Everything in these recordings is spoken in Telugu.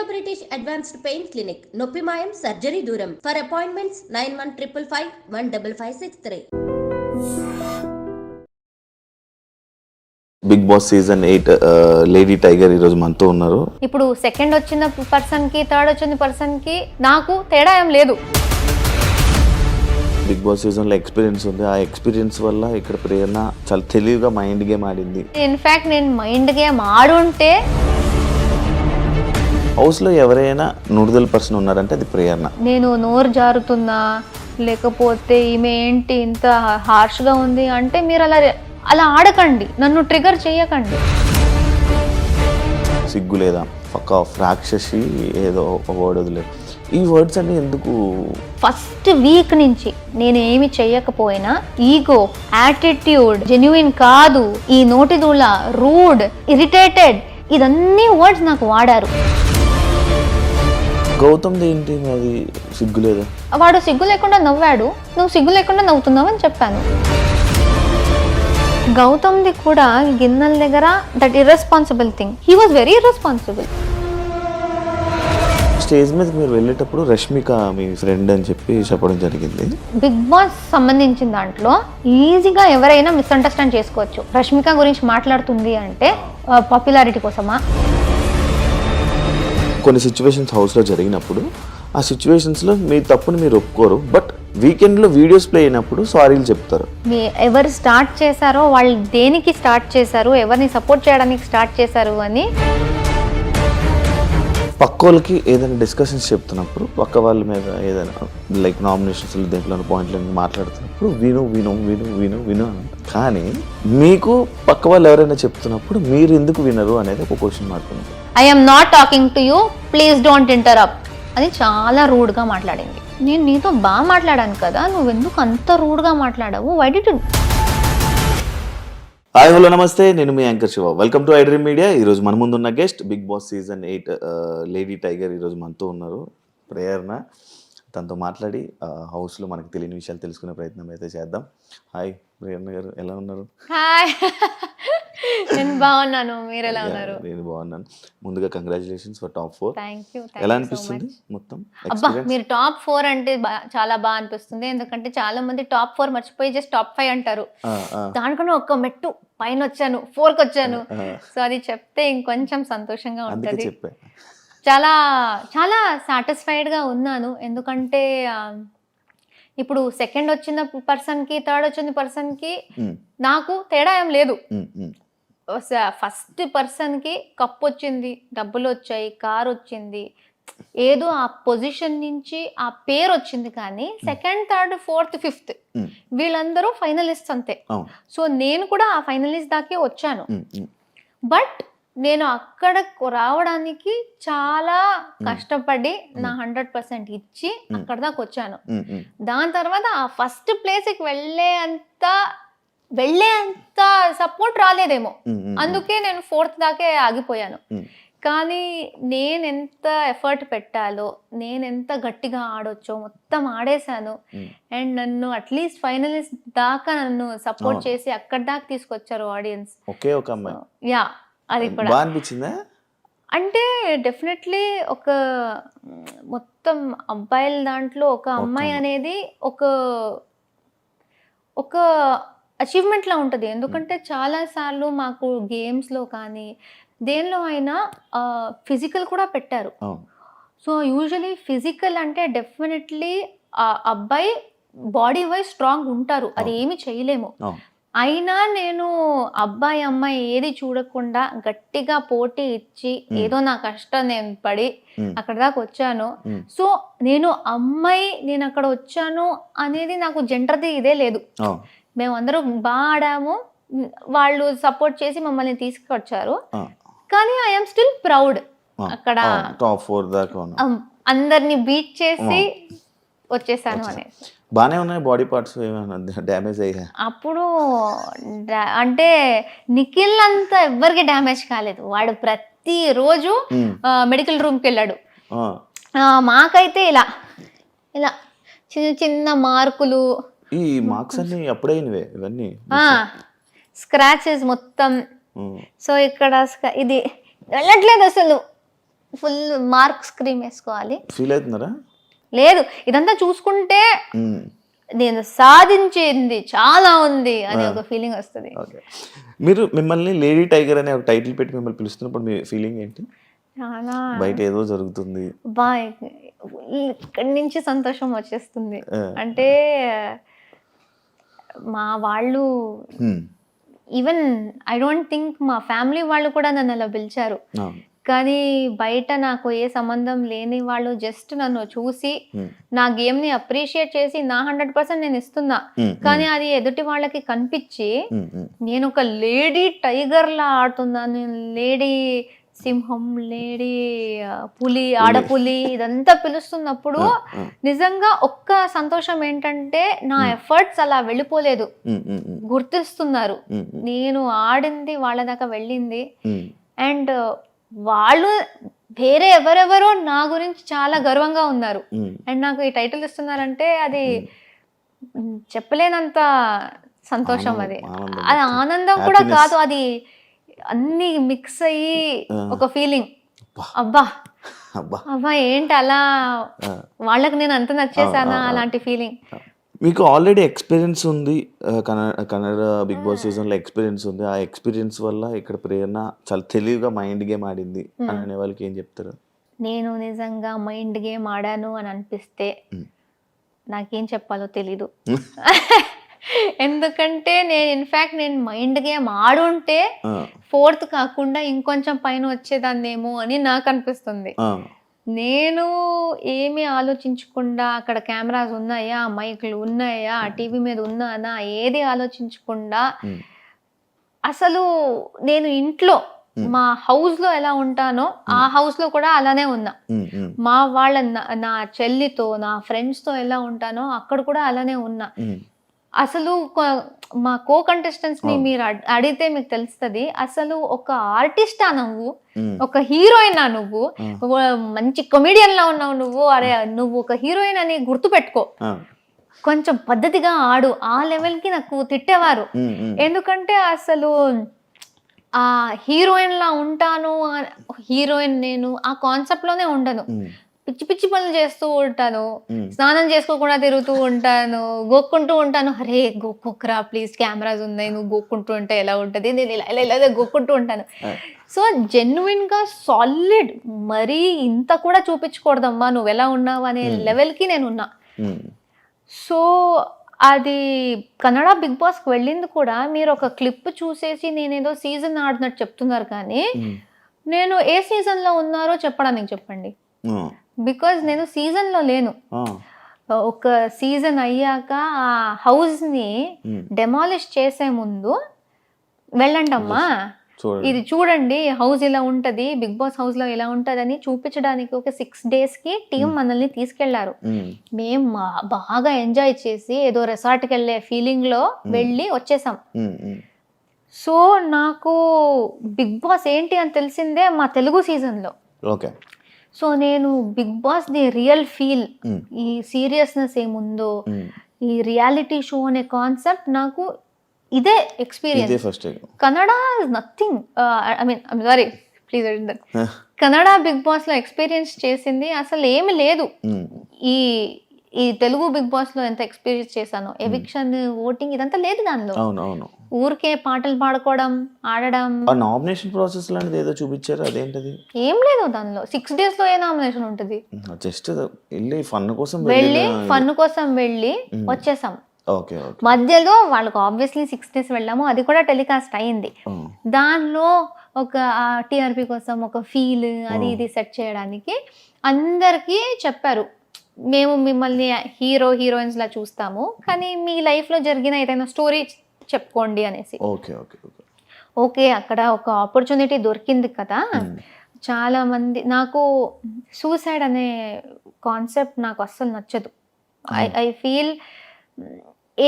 బ్రిటిష్ అడ్వాన్స్డ్ పెయిన్ క్లినిక్, నొప్పి మాయం, సర్జరీ దూరం. For appointments 9155515563. Bigg boss season 8 lady tiger ఈ రోజు మనతో ఉన్నారు. ఇప్పుడు సెకండ్ వచ్చిన పర్సన్ కి, థర్డ్ వచ్చిన పర్సన్ కి నాకు తేడా ఏం లేదు. బిగ్ బాస్ సీజన్ లో ఎక్స్పీరియన్స్ ఉంది. ఆ ఎక్స్పీరియన్స్ వల్ల ఇక్కడ ప్రేరణ చాలా తెలివిగా మైండ్ గేమ్ ఆడింది. ఇన్ఫాక్ట్ నేను మైండ్ గేమ్ ఆడుంటే హౌస్ లో ఎవరైనా నూడుదల పర్సన్ ఉన్నారంటే అది ప్రేరణ. నేను నోరు జారుతున్నా, లేకపోతే ఈమె ఏంటి ఇంత హార్ష్ గా ఉంది అంటే మీరు అలా ఆడకండి, నన్ను ట్రిగర్ చేయకండి. సిగ్గు లేదా ఫక్ ఆఫ్, రాక్షసి, ఏదో ఒక వర్డ్ వదిలేదు. ఈ వర్డ్స్ అన్ని ఎందుకు? ఫస్ట్ వీక్ నుంచి నేను ఏమి చెయ్యకపోయినా ఈగో, యాటిట్యూడ్, జెన్యున్ కాదు, ఈ నోటిదూల, రూడ్, ఇరిటేటెడ్, ఇదన్నీ వర్డ్స్ నాకు వాడారు. గౌతమ్ ఏంటి అది సిగ్గు లేదా? వాడు సిగ్గు లేకుండా నవ్వాడు, నువ్వు సిగ్గు లేకుండా నవ్వుతున్నావు అని చెప్పాను. గౌతమ్ది కూడా గిన్నెల దగ్గర that irresponsible thing, he was very irresponsible. Stage మీద మీరు వెళ్ళేటప్పుడు రష్మిక మీ ఫ్రెండ్ అని చెప్పి చెప్పడం జరిగింది. బిగ్ బాస్ సంబంధించిన దాంట్లో ఈజీగా ఎవరైనా మిస్అండర్స్టాండ్ చేసుకోవచ్చు. రష్మిక గురించి మాట్లాడుతుంది అంటే పాపులారిటీ కోసమా? కొన్ని సిచ్యువేషన్స్ హౌస్లో జరిగినప్పుడు ఆ సిచ్యువేషన్స్లో మీ తప్పుని మీరు ఒప్పుకోరు, బట్ వీకెండ్లో వీడియోస్ ప్లే అయినప్పుడు సారీలు చెప్తారు. ఎవరు స్టార్ట్ చేశారో, వాళ్ళు దేనికి స్టార్ట్ చేశారు, ఎవరిని సపోర్ట్ చేయడానికి స్టార్ట్ చేశారు అని పక్క వాళ్ళకి ఏదైనా డిస్కషన్స్ చెప్తున్నప్పుడు, పక్క వాళ్ళ మీద ఏదైనా లైక్ నామినేషన్స్ దేంట్లో పాయింట్లు మాట్లాడుతున్నప్పుడు విను విను విను విను విను అని. కానీ మీకు పక్క వాళ్ళు ఎవరైనా చెప్తున్నప్పుడు మీరు ఎందుకు వినరు అనేది ఒక క్వశ్చన్ మార్క్ ఉంది. I am not talking to you, please don't interrupt అని చాలా రూడ్గా మాట్లాడింది. నేను నీతో బాగా మాట్లాడాను కదా, నువ్వెందుకు అంత రూడ్గా మాట్లాడావు? Why did you? Hi hello నమస్తే, నేను మీ anchor Shiva. Welcome to iDream media. ఈరోజు మన ముందు ఉన్న guest Big boss season 8 lady tiger ఈరోజు మనతో ఉన్నారు, ప్రేరణ. తనతో మాట్లాడి హౌస్లో మనకు తెలియని విషయాలు తెలుసుకునే ప్రయత్నం అయితే చేద్దాం. హాయ్ ప్రేరణ గారు, ఎలా ఉన్నారు? హాయ్, నేను బాగున్నాను, మీరు ఎలా ఉన్నారు? నేను బాగున్నాను. ముందుగా congratulations for top 4. Thank you. ఎలా అనిపిస్తుంది మొత్తం? అబ్బా, మీరు టాప్ 4 అంటే చాలా బాగా అనిపిస్తుంది. ఎందుకంటే చాలా మంది టాప్ 4 మర్చిపోయి జస్ట్ టాప్ 5 అంటారు. దానికన్నా ఒక్క మెట్టు పైన వచ్చాను, 4కి వచ్చాను. సో అది చెప్తే ఇంకొంచెం సంతోషంగా ఉంటుంది. చాలా చాలా సాటిస్ఫైడ్గా ఉన్నాను. ఎందుకంటే ఇప్పుడు సెకండ్ వచ్చిన పర్సన్కి, థర్డ్ వచ్చిన పర్సన్కి నాకు తేడా ఏం లేదు. ఫస్ట్ పర్సన్కి కప్ వచ్చింది, డబ్బులు వచ్చాయి, కార్ వచ్చింది, ఏదో ఆ పొజిషన్ నుంచి ఆ పేరు వచ్చింది. కానీ సెకండ్, థర్డ్, ఫోర్త్, ఫిఫ్త్ వీళ్ళందరూ ఫైనలిస్ట్ అంతే. సో నేను కూడా ఆ ఫైనలిస్ట్ దాకే వచ్చాను. బట్ నేను అక్కడ రావడానికి చాలా కష్టపడి నా 100% ఇచ్చి అక్కడ దాకా వచ్చాను. దాని తర్వాత ఆ ఫస్ట్ ప్లేస్కి వెళ్ళేంత సపోర్ట్ రాలేదేమో, అందుకే నేను 4th దాకే ఆగిపోయాను. కానీ నేను ఎంత ఎఫర్ట్ పెట్టాలో, నేను ఎంత గట్టిగా ఆడొచ్చో మొత్తం ఆడేశాను. అండ్ నన్ను అట్లీస్ట్ ఫైనలిస్ట్ దాకా నన్ను సపోర్ట్ చేసి అక్కడ దాకా తీసుకొచ్చారు ఆడియన్స్. యా, అది కూడా అనిపించిందా? అంటే డెఫినెట్లీ ఒక మొత్తం అబ్బాయిల దాంట్లో ఒక అమ్మాయి అనేది ఒక అచీవ్మెంట్ లా ఉంటుంది. ఎందుకంటే చాలాసార్లు మాకు గేమ్స్లో కానీ దేనిలో అయినా ఫిజికల్ కూడా పెట్టారు. సో యూజువలీ ఫిజికల్ అంటే డెఫినెట్లీ ఆ అబ్బాయి బాడీ వైజ్ స్ట్రాంగ్ ఉంటారు, అది ఏమి చేయలేము. అయినా నేను అబ్బాయి అమ్మాయి ఏది చూడకుండా గట్టిగా పోటీ ఇచ్చి ఏదో నా కష్టం నేను పడి అక్కడ దాకా వచ్చాను. సో నేను అక్కడ వచ్చాను అనేది నాకు జెండర్ది ఇదే లేదు. మేమందరూ బాగా ఆడాము, వాళ్ళు సపోర్ట్ చేసి మమ్మల్ని తీసుకొచ్చారు. కానీ ఐఎమ్ స్టిల్ ప్రౌడ్. అక్కడ టాప్ 4 దాకా అందరిని బీట్ చేసి వచ్చేసాను అనేది. బానే ఉన్నాయి. బాడీ పార్ట్స్ ఏమైనా డ్యామేజ్ అయ్యా? అప్పుడు అంటే నిఖిల్ అంతా ఎవ్వరికి డ్యామేజ్ కాలేదు. వాడు ప్రతిరోజు మెడికల్ రూమ్కి వెళ్ళాడు. మాకైతే ఇలా ఇలా చిన్న చిన్న మార్కులు. ఈ మార్క్స్ అన్ని అప్పుడైనవే ఇవన్నీ, స్క్రాచెస్ మొత్తం. సో ఇక్కడ ఇది వెళ్ళట్లేదు అసలు. ఫుల్ మార్క్స్ క్రీమ్ వేసుకోవాలి. ఫీల్ అవుతున్నారా? లేదు, ఇదంతా చూసుకుంటే నేను సాధించింది చాలా ఉంది అనే ఒక ఫీలింగ్ వస్తుంది. ఓకే, మీరు మిమ్మల్ని లేడీ టైగర్ అనే ఒక టైటిల్ పెట్టి మిమ్మల్ని పిలుస్తున్నప్పుడు మీ ఫీలింగ్ ఏంటి? చాలా బయట ఏదో జరుగుతుంది, ఇక్కడి నుంచి సంతోషం వచ్చేస్తుంది. అంటే మా వాళ్ళు ఈవెన్ ఐ డోంట్ థింక్ మా ఫ్యామిలీ వాళ్ళు కూడా నన్ను అలా పిలిచారు. కానీ బయట నాకు ఏ సంబంధం లేని వాళ్ళు జస్ట్ నన్ను చూసి నా గేమ్ ని అప్రిషియేట్ చేసి నా 100% నేను ఇస్తున్నా, కానీ అది ఎదుటి వాళ్ళకి కనిపించి నేను ఒక లేడీ టైగర్ లా ఆడుతున్నాను, లేడీ సింహం, లేడీ పులి, ఆడపులి ఇదంతా పిలుస్తున్నప్పుడు నిజంగా ఒక్క సంతోషం ఏంటంటే నా ఎఫర్ట్స్ అలా వెళ్ళిపోలేదు, గుర్తిస్తున్నారు. నేను ఆడింది వాళ్ళ దాకా వెళ్ళింది. అండ్ వాళ్ళు వేరే ఎవరెవరో నా గురించి చాలా గర్వంగా ఉన్నారు. అండ్ నాకు ఈ టైటిల్ ఇస్తున్నారంటే అది చెప్పలేనంత సంతోషం. అది ఆనందం కూడా కాదు, అది అన్ని మిక్స్ అయ్యి ఒక ఫీలింగ్. అబ్బా అబ్బా ఏంటి అలా వాళ్ళకి నేను అంత నచ్చేసానా అలాంటి ఫీలింగ్. మీకు ఆల్రెడీ ఎక్స్పీరియన్స్ ఉంది, కన్నడ బిగ్ బాస్ సీజన్లో ఎక్స్పీరియన్స్ ఉంది. ఆ ఎక్స్పీరియన్స్ వల్ల ఇక్కడ ప్రేరణ చాలా తెలివిగా మైండ్ గేమ్ ఆడింది అని అనే వాళ్ళకి ఏం చెప్తారు? నేను నిజంగా మైండ్ గేమ్ ఆడాను అని అనిపిస్తే నాకేం చెప్పాలో తెలీదు. ఎందుకంటే నేను మైండ్ గేమ్ ఆడుంటే 4th కాకుండా ఇంకొంచెం పైన వచ్చేదాన్నేమో అని నాకు అనిపిస్తుంది. నేను ఏమి ఆలోచించకుండా అక్కడ కెమెరాస్ ఉన్నాయా, మైక్లు ఉన్నాయా, టీవీ మీద ఉన్నానా, ఏది ఆలోచించకుండా అసలు నేను ఇంట్లో మా హౌస్ లో ఎలా ఉంటానో ఆ హౌస్ లో కూడా అలానే ఉన్నా. మా వాళ్ళ నా చెల్లితో నా ఫ్రెండ్స్ తో ఎలా ఉంటానో అక్కడ కూడా అలానే ఉన్నా. అసలు మా కో కంటెస్టెంట్స్ ని మీరు అడిగితే మీకు తెలుస్తుంది, అసలు ఒక ఆర్టిస్టా నువ్వు, ఒక హీరోయినా నువ్వు, మంచి కమెడియన్ లా ఉన్నావు నువ్వు, అరే నువ్వు ఒక హీరోయిన్ అని గుర్తు పెట్టుకో, కొంచెం పద్ధతిగా ఆడు, ఆ లెవెల్ కి నాకు తిట్టేవారు. ఎందుకంటే అసలు ఆ హీరోయిన్ లా ఉంటాను, హీరోయిన్ నేను ఆ కాన్సెప్ట్ లోనే ఉండను. పిచ్చి పిచ్చి పనులు చేస్తూ ఉంటాను, స్నానం చేసుకోకుండా తిరుగుతూ ఉంటాను, గోక్కుంటూ ఉంటాను. అరే గోక్కోకరా ప్లీజ్, కెమెరాస్ ఉన్నాయి, నువ్వు గోక్కుంటూ ఉంటే ఎలా ఉంటుంది, నేను ఇలా గోక్కుంటూ ఉంటాను. సో జెన్యున్ గా సాలిడ్, మరీ ఇంత కూడా చూపించకూడదమ్మా నువ్వు ఎలా ఉన్నావు అనే లెవెల్కి నేను ఉన్నా. సో అది కన్నడ బిగ్ బాస్కి వెళ్ళింది కూడా మీరు ఒక క్లిప్ చూసేసి నేనేదో సీజన్ ఆడినట్టు చెప్తున్నారు, కానీ నేను ఏ సీజన్లో ఉన్నారో చెప్పడానికి చెప్పండి. బికాజ్ నేను సీజన్లో లేను. ఒక సీజన్ అయ్యాక ఆ హౌస్ని డెమాలిష్ చేసే ముందు వెళ్ళండి అమ్మా, ఇది చూడండి హౌస్ ఇలా ఉంటుంది, బిగ్ బాస్ హౌస్ లో ఇలా ఉంటుంది అని చూపించడానికి ఒక 6 days కి టీం మనల్ని తీసుకెళ్లారు. మేము బాగా ఎంజాయ్ చేసి ఏదో రిసార్ట్కి వెళ్ళే ఫీలింగ్ లో వెళ్ళి వచ్చేసాం. సో నాకు బిగ్ బాస్ ఏంటి అని తెలిసిందే మా తెలుగు సీజన్లో. సో నేను Bigg Boss the real feel, ఈ సీరియస్నెస్ ఏముందో, ఈ రియాలిటీ షో అనే కాన్సెప్ట్ నాకు ఇదే experience. Kannada is nothing, I mean I'm sorry please that, Kannada Bigg Boss లో ఎక్స్పీరియన్స్ చేసింది అసలు ఏమి లేదు. ఈ తెలుగు బిగ్ బాస్ లో ఎంత ఎక్స్పీరియన్స్ చేశాను, ఎవిక్షన్, ఓటింగ్ ఇదంతా లేదు దానిలో. ఊరికే పాటలు పాడుకోవడం, ఆడడం. నామినేషన్ ప్రాసెస్ లాంటిది ఏదో చూపించారు, అదేంటది? ఏం లేదు దానిలో. 6 days లో ఏ నామినేషన్ ఉంటుంది? జస్ట్ వెళ్ళి ఫన్ కోసం వెళ్ళి వచ్చేసాం. మధ్యలో వాళ్ళకి ఆబ్వియస్లీ 6 days వెళ్ళాము, అది కూడా టెలికాస్ట్ అయింది. దానిలో ఒక టీఆర్పీ కోసం ఒక ఫీల్ అది ఇది సెట్ చేయడానికి అందరికీ చెప్పారు, మేము మిమ్మల్ని హీరోయిన్స్ లా చూస్తాము, కానీ మీ లైఫ్ లో జరిగిన ఏదైనా స్టోరీ చెప్పుకోండి అనేసి. ఓకే అక్కడ ఒక ఆపర్చునిటీ దొరికింది కదా. చాలా మంది, నాకు సూసైడ్ అనే కాన్సెప్ట్ నాకు అస్సలు నచ్చదు. ఐ ఫీల్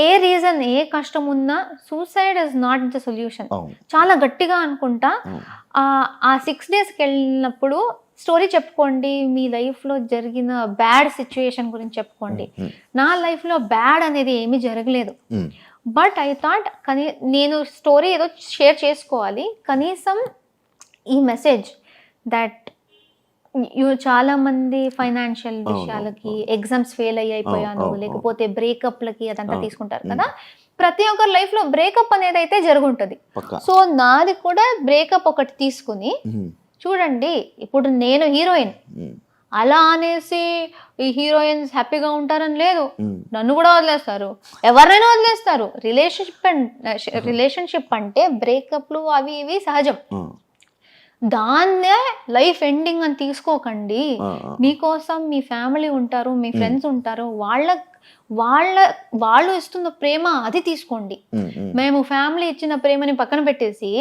ఏ రీజన్, ఏ కష్టం ఉన్నా suicide is not the solution. చాలా గట్టిగా అనుకుంటా. ఆ 6 daysకి వెళ్ళినప్పుడు స్టోరీ చెప్పుకోండి, మీ లైఫ్లో జరిగిన బ్యాడ్ సిచ్యుయేషన్ గురించి చెప్పుకోండి. నా లైఫ్లో బ్యాడ్ అనేది ఏమీ జరగలేదు, బట్ ఐ థాట్ కానీ నేను స్టోరీ ఏదో షేర్ చేసుకోవాలి, కనీసం ఈ మెసేజ్ దట్ చాలా మంది ఫైనాన్షియల్ విషయాలకి ఎగ్జామ్స్ ఫెయిల్ అయిపోయాను లేకపోతే బ్రేకప్లకి అదంతా తీసుకుంటారు కదా. ప్రతి ఒక్కరి లైఫ్ లో బ్రేకప్ అనేది అయితే జరుగుంటది. సో నాది కూడా బ్రేకప్ ఒకటి తీసుకుని చూడండి, ఇప్పుడు నేను హీరోయిన్ అలా అనేసి ఈ హీరోయిన్స్ హ్యాపీగా ఉంటారని లేదు, నన్ను కూడా వదిలేస్తారు, ఎవరినైనా వదిలేస్తారు. రిలేషన్షిప్ అంటే బ్రేకప్లు అవి ఇవి సహజం. దాన్నే లైఫ్ ఎండింగ్ అని తీసుకోకండి. మీకోసం మీ ఫ్యామిలీ ఉంటారు, మీ ఫ్రెండ్స్ ఉంటారు, వాళ్ళు ఇస్తున్న ప్రేమ అది తీసుకోండి. మేము ఫ్యామిలీ ఇచ్చిన ప్రేమని పక్కన పెట్టేసి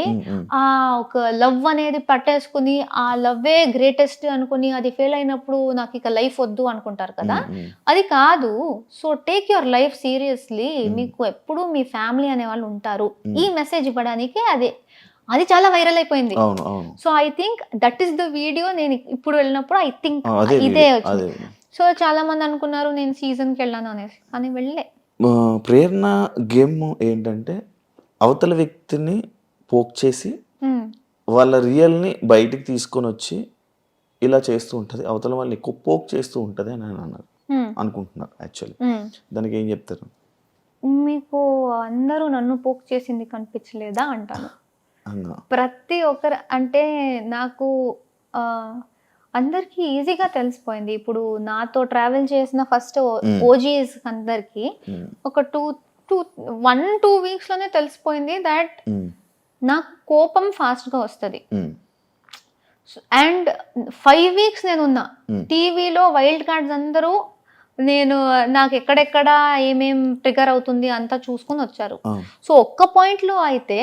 ఆ ఒక లవ్ అనేది పట్టేసుకుని ఆ లవ్వే గ్రేటెస్ట్ అనుకుని అది ఫెయిల్ అయినప్పుడు నాకు ఇక లైఫ్ వద్దు అనుకుంటారు కదా, అది కాదు. So take your life seriously. మీకు ఎప్పుడు మీ ఫ్యామిలీ అనే వాళ్ళు ఉంటారు. ఈ మెసేజ్ ఇవ్వడానికి అది చాలా వైరల్ అయిపోయింది. So I think that is the video. నేను ఇప్పుడు వెళ్ళినప్పుడు ఐ థింక్ ఇదే వచ్చింది. సో చాలా మంది అనుకున్నారు నేను సీజన్కి వెళ్ళాను అనేసి, కానీ వెళ్ళే. ప్రేరణ గేమ్ ఏంటంటే అవతల వ్యక్తిని పోక్ చేసి వాళ్ళ రియల్ని బయటికి తీసుకొని వచ్చి ఇలా చేస్తూ ఉంటుంది, అవతల వాళ్ళని ఎక్కువ పోక్ చేస్తూ ఉంటుంది అని అన్నారు అనుకుంటున్నారు. యాక్చువల్లీ దానికి ఏం చెప్తారు? మీకు అందరూ నన్ను పోక్ చేసింది కనిపించలేదా అంటాను. ప్రతి ఒక్కరు అంటే నాకు అందరికి ఈజీగా తెలిసిపోయింది. ఇప్పుడు నాతో ట్రావెల్ చేసిన ఫస్ట్ ఓజీస్ అందరికి ఒక 1-2 వీక్స్ లోనే తెలిసిపోయింది దట్ నాకు కోపం ఫాస్ట్ గా వస్తుంది. అండ్ 5 వీక్స్ నేను ఉన్నా టీవీలో వైల్డ్ కార్డ్స్ అందరూ నాకు ఎక్కడెక్కడ ఏమేం ట్రిగర్ అవుతుంది అంతా చూసుకుని వచ్చారు. సో ఒక్క పాయింట్ లో అయితే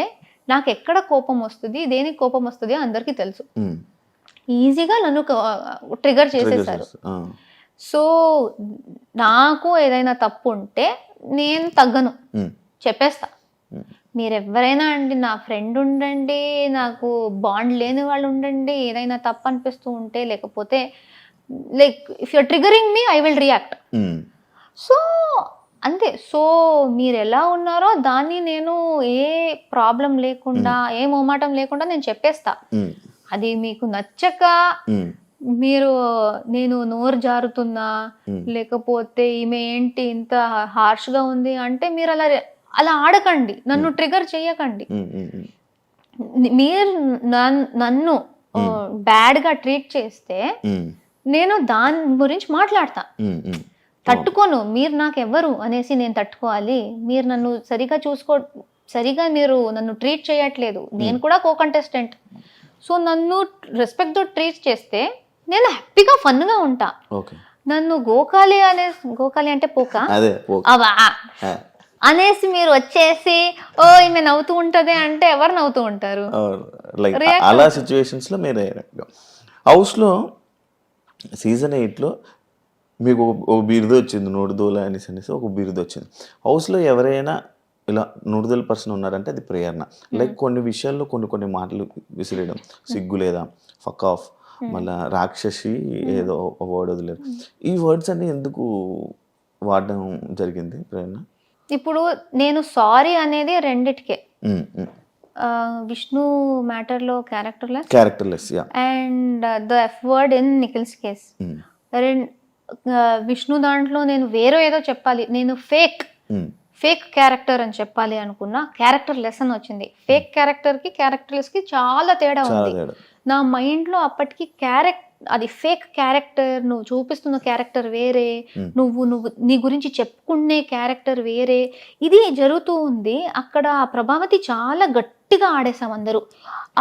నాకు ఎక్కడ కోపం వస్తుంది, దేనికి కోపం వస్తుంది అందరికీ తెలుసు. ఈజీగా నన్ను ట్రిగర్ చేసేసారు. సో నాకు ఏదైనా తప్పు ఉంటే నేను తగ్గను, చెప్పేస్తా. మీరెవరైనా అండి, నా ఫ్రెండ్ ఉండండి, నాకు బాండ్ లేని వాళ్ళు ఉండండి, ఏదైనా తప్పు అనిపిస్తూ ఉంటే లేకపోతే like if you're triggering me I will react. So అంతే. సో మీరు ఎలా ఉన్నారో దాన్ని నేను ఏ ప్రాబ్లం లేకుండా ఏ మొహమాటం లేకుండా నేను చెప్పేస్తా. అది మీకు నచ్చక మీరు నేను నోరు జారుతున్నా లేకపోతే ఈమె ఏంటి ఇంత హార్ష్ గా ఉంది అంటే మీరు అలా ఆడకండి, నన్ను ట్రిగర్ చేయకండి. మీరు నన్ను బ్యాడ్ గా ట్రీట్ చేస్తే నేను దాని గురించి మాట్లాడతా, తట్టుకోను. మీరు నాకు ఎవరు అనేసి నేను తట్టుకోవాలి. మీరు నన్ను సరిగా మీరు నన్ను ట్రీట్ చేయట్లేదు, నేను కూడా కో కంటెస్టెంట్. సో నన్ను రెస్పెక్ట్ తో ట్రీట్ చేస్తే నేను హ్యాపీగా ఫన్ గా ఉంటా. నన్ను గోకాలి అంటే పోక అనేసి మీరు వచ్చేసి ఓ ఈమె నవ్వుతూ ఉంటది అంటే ఎవరు నవ్వుతూ ఉంటారు? అలా సిచ్యువేషన్స్ లో మీరు హౌస్ లో సీజన్ 8లో మీకు ఒక బిరుదు వచ్చింది, నోడుదోల అనేసి ఒక బిరుదు వచ్చింది. హౌస్లో ఎవరైనా ఇలా నోడుదోల పర్సన్ ఉన్నారంటే అది ప్రేరణ. లైక్ కొన్ని విషయాల్లో కొన్ని మాటలు విసిరేయడం, సిగ్గు లేదా, ఫక్ ఆఫ్, మళ్ళీ రాక్షసి ఏదో వర్డ్ వదిలేదు. ఈ వర్డ్స్ అన్ని ఎందుకు వాడడం జరిగింది ప్రేరణ? ఇప్పుడు నేను సారీ అనేది రెండిటికే, విష్ణు మ్యాటర్లో characterless and the F word in నిఖిల్స్ కేస్. విష్ణు దాంట్లో నేను వేరే ఏదో చెప్పాలి, నేను ఫేక్ క్యారెక్టర్ అని చెప్పాలి అనుకున్నా, క్యారెక్టర్ లెస్ అని వచ్చింది. ఫేక్ క్యారెక్టర్ కి క్యారెక్టర్లెస్ కి చాలా తేడా ఉంది. నా మైండ్ లో అప్పటికి అది ఫేక్ క్యారెక్టర్, నువ్వు చూపిస్తున్న క్యారెక్టర్ వేరే, నువ్వు నీ గురించి చెప్పుకునే క్యారెక్టర్ వేరే, ఇది జరుగుతూ ఉంది. అక్కడ ప్రభావతి చాలా గట్టిగా ఆడేసాం అందరూ.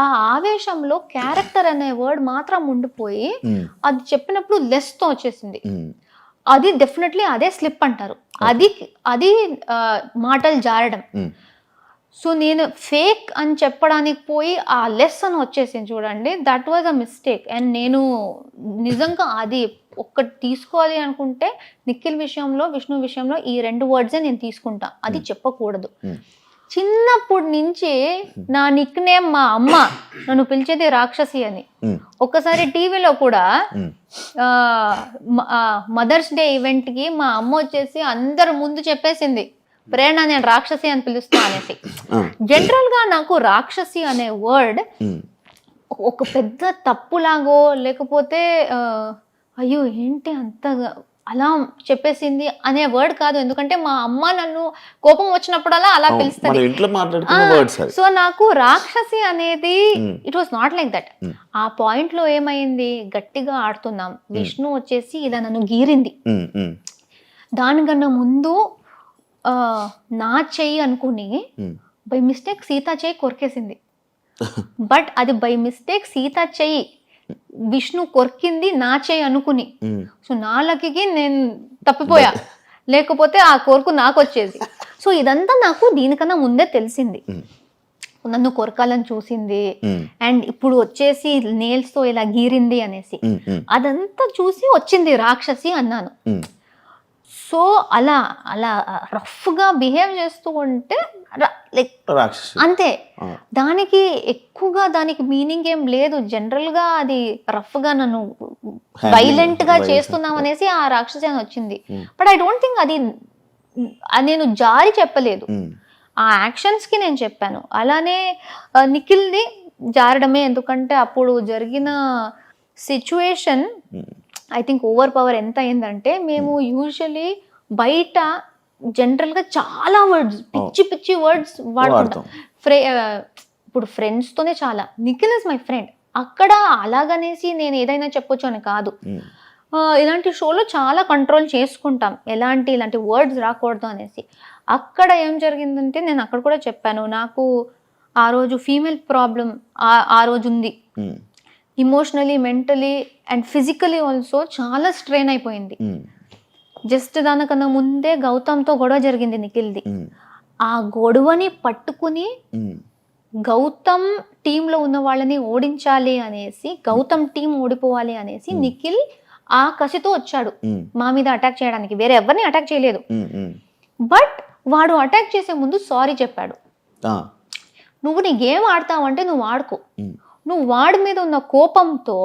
ఆ ఆవేశంలో క్యారెక్టర్ అనే వర్డ్ మాత్రం ఉండిపోయి అది చెప్పినప్పుడు లెస్ తో వచ్చేసింది. అది డెఫినెట్లీ అదే స్లిప్ అంటారు, అది మాటలు జారడం. సో నేను ఫేక్ అని చెప్పడానికి పోయి ఆ లెస్ అని వచ్చేసింది చూడండి, that was a mistake. And నేను నిజంగా అది ఒక్కటి తీసుకోవాలి అనుకుంటే నిఖిల్ విషయంలో, విష్ణు విషయంలో ఈ 2 వర్డ్సే నేను తీసుకుంటా, అది చెప్పకూడదు. చిన్నప్పటి నుంచి నా నిక్ నేమ్ మా అమ్మ నన్ను పిలిచేది రాక్షసి అని. ఒక్కసారి టీవీలో కూడా మదర్స్ డే ఈవెంట్ కి మా అమ్మ వచ్చేసి అందరు ముందు చెప్పేసింది, ప్రేరణ నేను రాక్షసి అని పిలుస్తా అనేసి. జనరల్ గా నాకు రాక్షసి అనే వర్డ్ ఒక పెద్ద తప్పులాగో లేకపోతే అయ్యో ఏంటి అంతగా అలా చెప్పేసింది అనే వర్డ్ కాదు. ఎందుకంటే మా అమ్మ నన్ను కోపం వచ్చినప్పుడల్లా అలా పిలుస్తుంది. సో నాకు రాక్షసి అనేది it was not like that. ఆ పాయింట్ లో ఏమైంది, గట్టిగా ఆడుతున్నాం, విష్ణు వచ్చేసి ఇలా నన్ను గీరింది. దానికన్నా ముందు నా చెయ్యి అనుకుని బై మిస్టేక్ సీత చెయ్యి కొరికేసింది. బట్ అది బై మిస్టేక్ సీత చెయ్యి, విష్ణు కొరికింది నా చెయ్యి అనుకుని. సో నా లక్కీకి నేను తప్పిపోయా, లేకపోతే ఆ కొరకు నాకు వచ్చేది. సో ఇదంతా నాకు దీనికన్నా ముందే తెలిసింది. నన్ను కొరకాలని చూసింది అండ్ ఇప్పుడు వచ్చేసి నేల్స్ తో ఇలా గీరింది అనేసి, అదంతా చూసి వచ్చింది రాక్షసి అన్నాను. సో అలా అలా రఫ్ గా బిహేవ్ చేస్తూ ఉంటే లైక్ అంతే, దానికి ఎక్కువగా దానికి మీనింగ్ ఏం లేదు. జనరల్ గా అది రఫ్ గా నన్ను వైలెంట్ గా చేస్తున్నాం అనేసి ఆ రాక్షసి అని వచ్చింది. బట్ ఐ డోంట్ థింక్ అది నేను జారి చెప్పలేదు, ఆ యాక్షన్స్ కి నేను చెప్పాను. అలానే నిఖిల్ది జారడమే, ఎందుకంటే అప్పుడు జరిగిన situation I think over power ఎంత అయిందంటే, మేము యూజువలీ బయట జనరల్ గా చాలా వర్డ్స్, పిచ్చి పిచ్చి వర్డ్స్ వాడుకుంటాం. ఇప్పుడు ఫ్రెండ్స్ తోనే చాలా, నిఖిల్ ఇస్ మై ఫ్రెండ్, అక్కడ అలాగనేసి నేను ఏదైనా చెప్పొచ్చు అని కాదు. ఇలాంటి షోలో చాలా కంట్రోల్ చేసుకుంటాం, ఇలాంటి వర్డ్స్ రాకూడదు అనేసి. అక్కడ ఏం జరిగిందంటే, నేను అక్కడ కూడా చెప్పాను, నాకు ఆ రోజు ఫీమేల్ ప్రాబ్లం ఆ రోజు ఉంది. Emotionally, mentally and physically also చాలా స్ట్రెయిన్ అయిపోయింది. జస్ట్ దానికన్నా ముందే గౌతమ్తో గొడవ జరిగింది నిఖిల్ది. ఆ గొడవని పట్టుకుని గౌతమ్ టీంలో ఉన్న వాళ్ళని ఓడించాలి అనేసి, గౌతమ్ టీం ఓడిపోవాలి అనేసి నిఖిల్ ఆ కసితో వచ్చాడు మా మీద అటాక్ చేయడానికి. వేరే ఎవరిని అటాక్ చేయలేదు. బట్ వాడు అటాక్ చేసే ముందు సారీ చెప్పాడు. నువ్వు నీ గేమ్ ఆడతావు అంటే నువ్వు ఆడుకో, నువ్వు వాడి మీద ఉన్న కోపంతో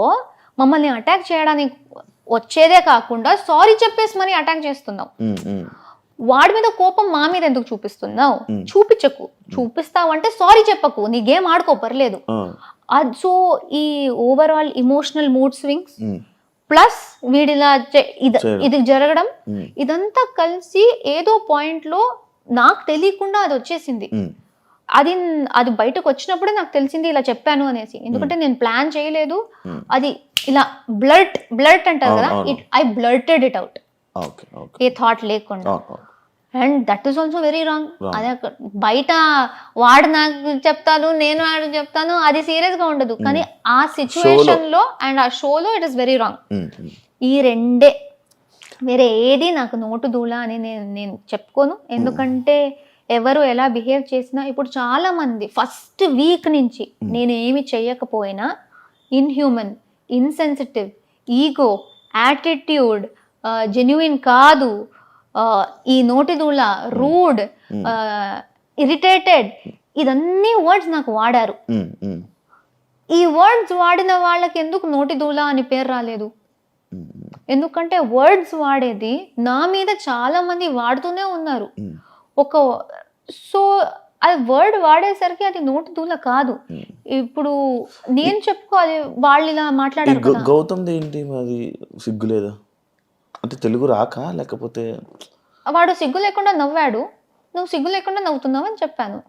మమ్మల్ని అటాక్ చేయడానికి వచ్చేదే కాకుండా సారీ చెప్పేసి మరి అటాక్ చేస్తున్నావు. వాడి మీద కోపం మా మీద ఎందుకు చూపిస్తున్నావు? చూపించకు, చూపిస్తావు అంటే సారీ చెప్పకు, నీ గేమ్ ఆడుకో, పర్లేదు. సో ఈ overall emotional mood swings plus వీడిలా ఇది జరగడం, ఇదంతా కలిసి ఏదో పాయింట్ లో నాకు తెలియకుండా అది వచ్చేసింది. అది బయటకు వచ్చినప్పుడే నాకు తెలిసింది ఇలా చెప్పాను అనేసి. ఎందుకంటే నేను ప్లాన్ చేయలేదు, అది ఇలా బ్లర్ట్ అంటారు కదా, I blurted it out, a thought లేకుండా. And that is also very wrong. అదే బయట వాడు నాకు చెప్తాను, నేను వాడు చెప్తాను, అది సీరియస్ గా ఉండదు. కానీ ఆ సిచ్యువేషన్ లో అండ్ ఆ షోలో ఇట్ ఇస్ వెరీ రాంగ్. ఈ రెండే, వేరే ఏది నాకు నోటు దూల అని నేను చెప్పుకోను. ఎందుకంటే ఎవరు ఎలా బిహేవ్ చేసినా, ఇప్పుడు చాలా మంది ఫస్ట్ వీక్ నుంచి నేను ఏమి చెయ్యకపోయినా ఇన్హ్యూమన్, ఇన్సెన్సిటివ్, ఈగో, యాటిట్యూడ్, జెన్యుయిన్ కాదు, ఈ నోటిదూల, రూడ్, ఇరిటేటెడ్, ఇదన్నీ వర్డ్స్ నాకు వాడారు. ఈ వర్డ్స్ వాడిన వాళ్ళకి ఎందుకు నోటిదూల అని పేరు రాలేదు? ఎందుకంటే వర్డ్స్ వాడేది నా మీద చాలా మంది వాడుతూనే ఉన్నారు. సో అది వర్డ్ వాడేసరికి అది నోటి దూల కాదు. ఇప్పుడు నేను చెప్పుకోవాలి, వాళ్ళు ఇలా మాట్లాడారు. గౌతమ్ ఏంటి అది సిగ్గు లేదా అంటే, తెలుగు రాక లేకపోతే? వాడు సిగ్గు లేకుండా నవ్వాడు, నువ్వు సిగ్గు లేకుండా నవ్వుతున్నావు అని చెప్పాను.